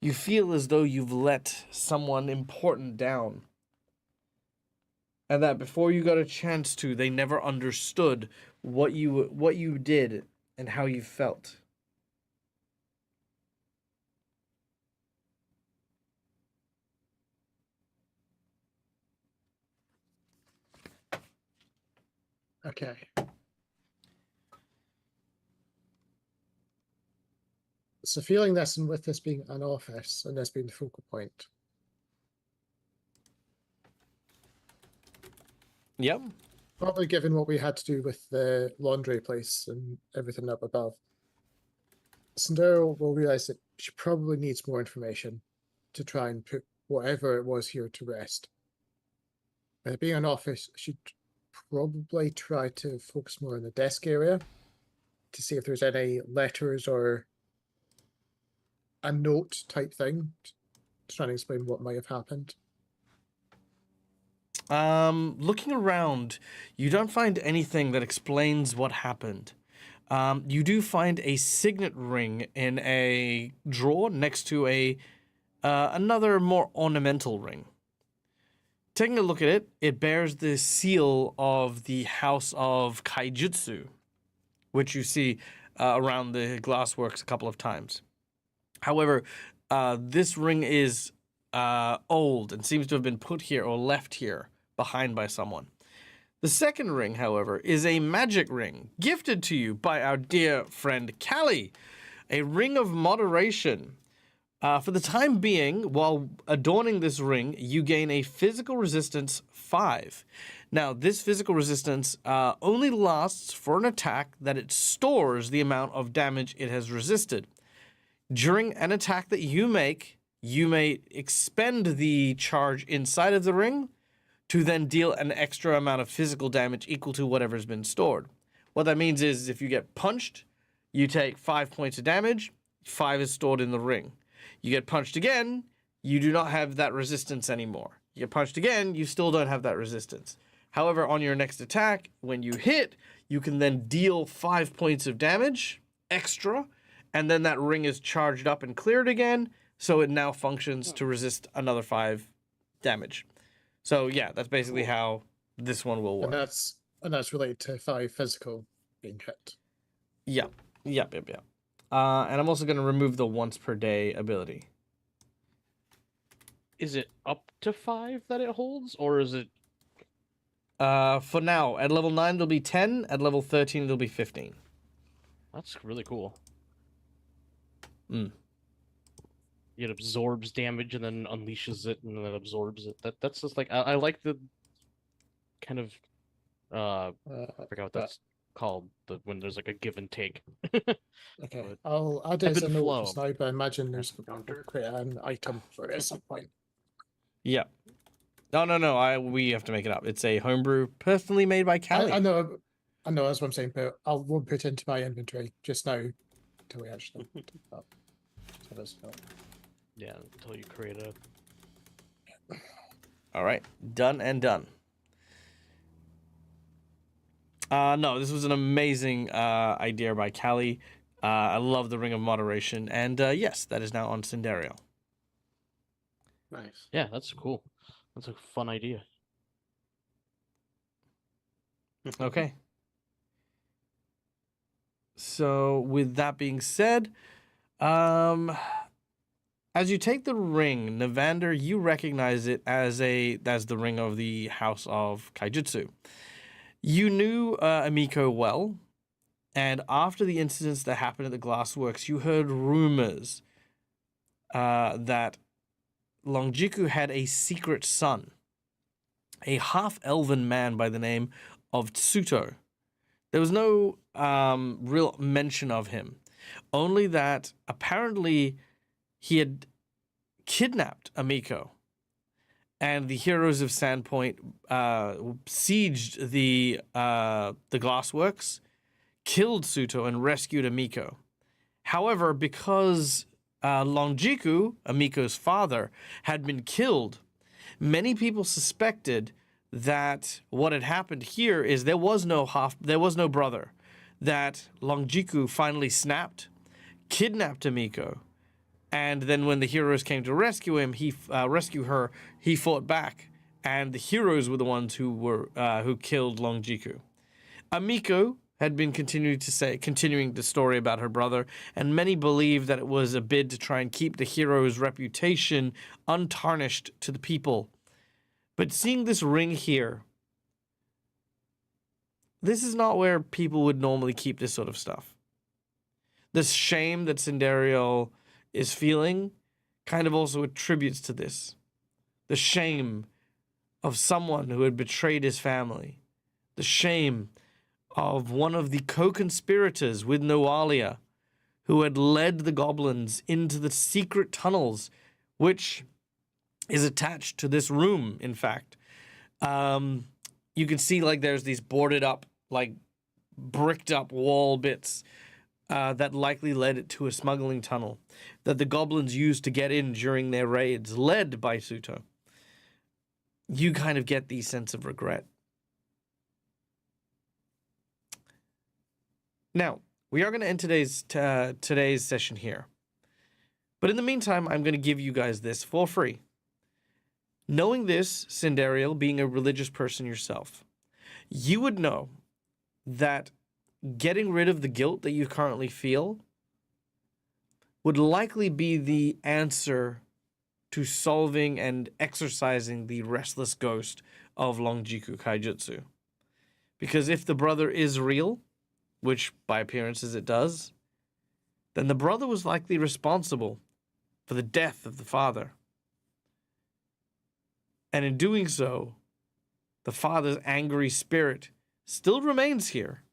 You feel as though you've let someone important down, and that before you got a chance to, they never understood what you did and how you felt. Okay. So feeling this, and with this being an office and this being the focal point, Yep. probably given what we had to do with the laundry place and everything up above, Sandero will realize that she probably needs more information to try and put whatever it was here to rest. Being an office, she'd probably try to focus more on the desk area to see if there's any letters or a note type thing to try and explain what might have happened. Looking around, you don't find anything that explains what happened. You do find a signet ring in a drawer next to a another more ornamental ring. Taking a look at it, it bears the seal of the House of Kaijutsu, which you see around the glassworks a couple of times. However, this ring is old and seems to have been put here or left here behind by someone. The second ring, however, is a magic ring gifted to you by our dear friend Callie, a ring of moderation. For the time being, while adorning this ring, you gain a physical resistance 5. Now, this physical resistance only lasts for an attack that it stores the amount of damage it has resisted. During an attack that you may expend the charge inside of the ring to then deal an extra amount of physical damage equal to whatever's been stored. What that means is if you get punched, you take 5 points of damage, 5 is stored in the ring. You get punched again, you do not have that resistance anymore. You get punched again, you still don't have that resistance. However, on your next attack, when you hit, you can then deal 5 points of damage extra, and then that ring is charged up and cleared again, so it now functions to resist another 5 damage. So yeah, that's basically how this one will work. And that's related to 5 physical being hit. Yep. And I'm also going to remove the once per day ability. Is it up to 5 that it holds, or is it? For now, at level 9 it'll be 10. At level 13 it'll be 15. That's really cool. Mm. It absorbs damage and then unleashes it, and then absorbs it. That's just like I like the kind of I forgot what that's called. When there's like a give and take. Okay, But I'll add it as a ebb and note just flow. now, but I imagine there's quite an item for it at some point. Yeah. No. We have to make it up. It's a homebrew personally made by Callie. I know, that's what I'm saying, but I won't put it into my inventory just now until we actually do that. So there's no. Yeah, until you create a. All right, done and done. No, this was an amazing idea by Callie. I love the Ring of Moderation, and yes, that is now on Cinderio. Nice. Yeah, that's cool. That's a fun idea. Okay. So, with that being said, as you take the ring, Navander, you recognize it as the ring of the House of Kaijutsu. You knew Amiko well, and after the incidents that happened at the Glassworks, you heard rumors that Longjiku had a secret son, a half-elven man by the name of Tsuto. There was no real mention of him, only that apparently he had kidnapped Amiko, and the heroes of Sandpoint sieged the glassworks, killed Suto and rescued Amiko. However, because Longjiku, Amiko's father, had been killed, many people suspected that what had happened here is there was no brother, that Longjiku finally snapped, kidnapped Amiko, and then when the heroes came to rescue him, rescue her, he fought back, and the heroes were the ones who killed Longjiku. Amiko had been continuing the story about her brother, and many believe that it was a bid to try and keep the hero's reputation untarnished to the people. But seeing this ring here, this is not where people would normally keep this sort of stuff. This shame that Sindariel is feeling kind of also attributes to this. The shame of someone who had betrayed his family. The shame of one of the co-conspirators with Noalia, who had led the goblins into the secret tunnels, which is attached to this room, in fact. You can see, like, there's these boarded up, like, bricked up wall bits that likely led it to a smuggling tunnel that the goblins used to get in during their raids, led by Suto. You kind of get the sense of regret. Now, we are going to end today's session here. But in the meantime, I'm going to give you guys this for free. Knowing this, Sindariel, being a religious person yourself, you would know that getting rid of the guilt that you currently feel would likely be the answer to solving and exorcising the restless ghost of Longjiku Kaijutsu. Because if the brother is real, which by appearances it does, then the brother was likely responsible for the death of the father. And in doing so, the father's angry spirit still remains here.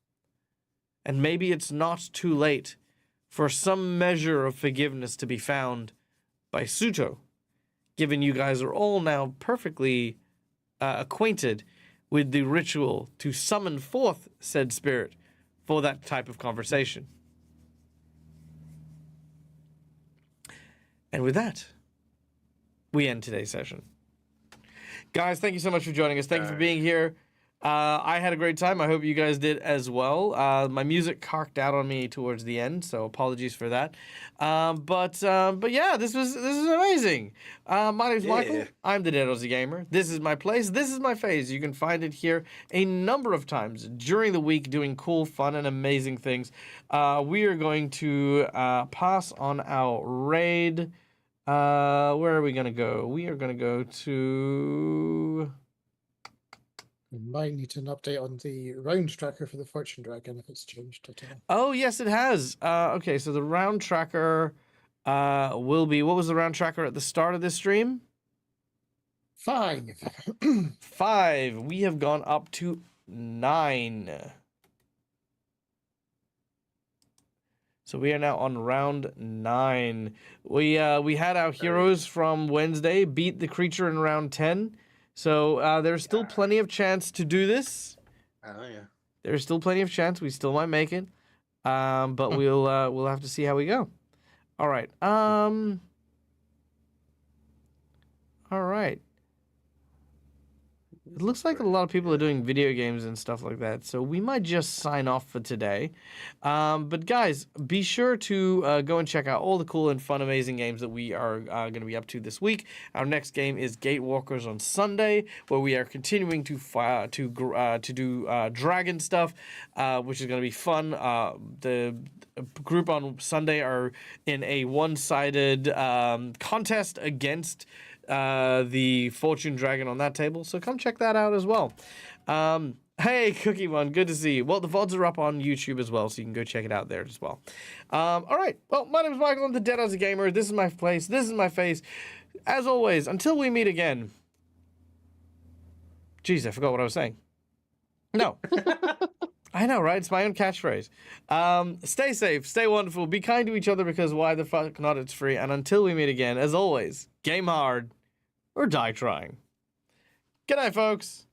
And maybe it's not too late for some measure of forgiveness to be found by Suto, given you guys are all now perfectly acquainted with the ritual to summon forth said spirit for that type of conversation. And with that, we end today's session. Guys, thank you so much for joining us. Thank you for being here. I had a great time. I hope you guys did as well. My music carked out on me towards the end, so apologies for that. But yeah, this is amazing. My name's Michael. I'm the Dead Aussie Gamer. This is my place. This is my phase. You can find it here a number of times during the week, doing cool, fun, and amazing things. We are going to pass on our raid. Where are we gonna go? We are gonna go to. We might need an update on the round tracker for the Fortune Dragon if it's changed at all. Oh, yes, it has. Okay, so the round tracker will be... What was the round tracker at the start of this stream? 5. 5. We have gone up to 9. So we are now on round 9. We had our heroes from Wednesday beat the creature in round 10. So there's still plenty of chance to do this. Oh yeah. There's still plenty of chance. We still might make it. But we'll have to see how we go. All right. All right. It looks like a lot of people are doing video games and stuff like that, so we might just sign off for today. But guys, be sure to go and check out all the cool and fun, amazing games that we are going to be up to this week. Our next game is Gatewalkers on Sunday, where we are continuing to do dragon stuff, which is going to be fun. The group on Sunday are in a one-sided contest against the Fortune Dragon on that table, so come check that out as well. Hey, Cookie One, good to see you. Well, the VODs are up on YouTube as well, so you can go check it out there as well. All right, well, my name is Michael. I'm the Dead Aussie Gamer. This is my place. This is my face. As always, until we meet again. Jeez, I forgot what I was saying. No. I know, right? It's my own catchphrase. Stay safe, stay wonderful, be kind to each other because why the fuck not? It's free. And until we meet again, as always, game hard or die trying. Good night, folks.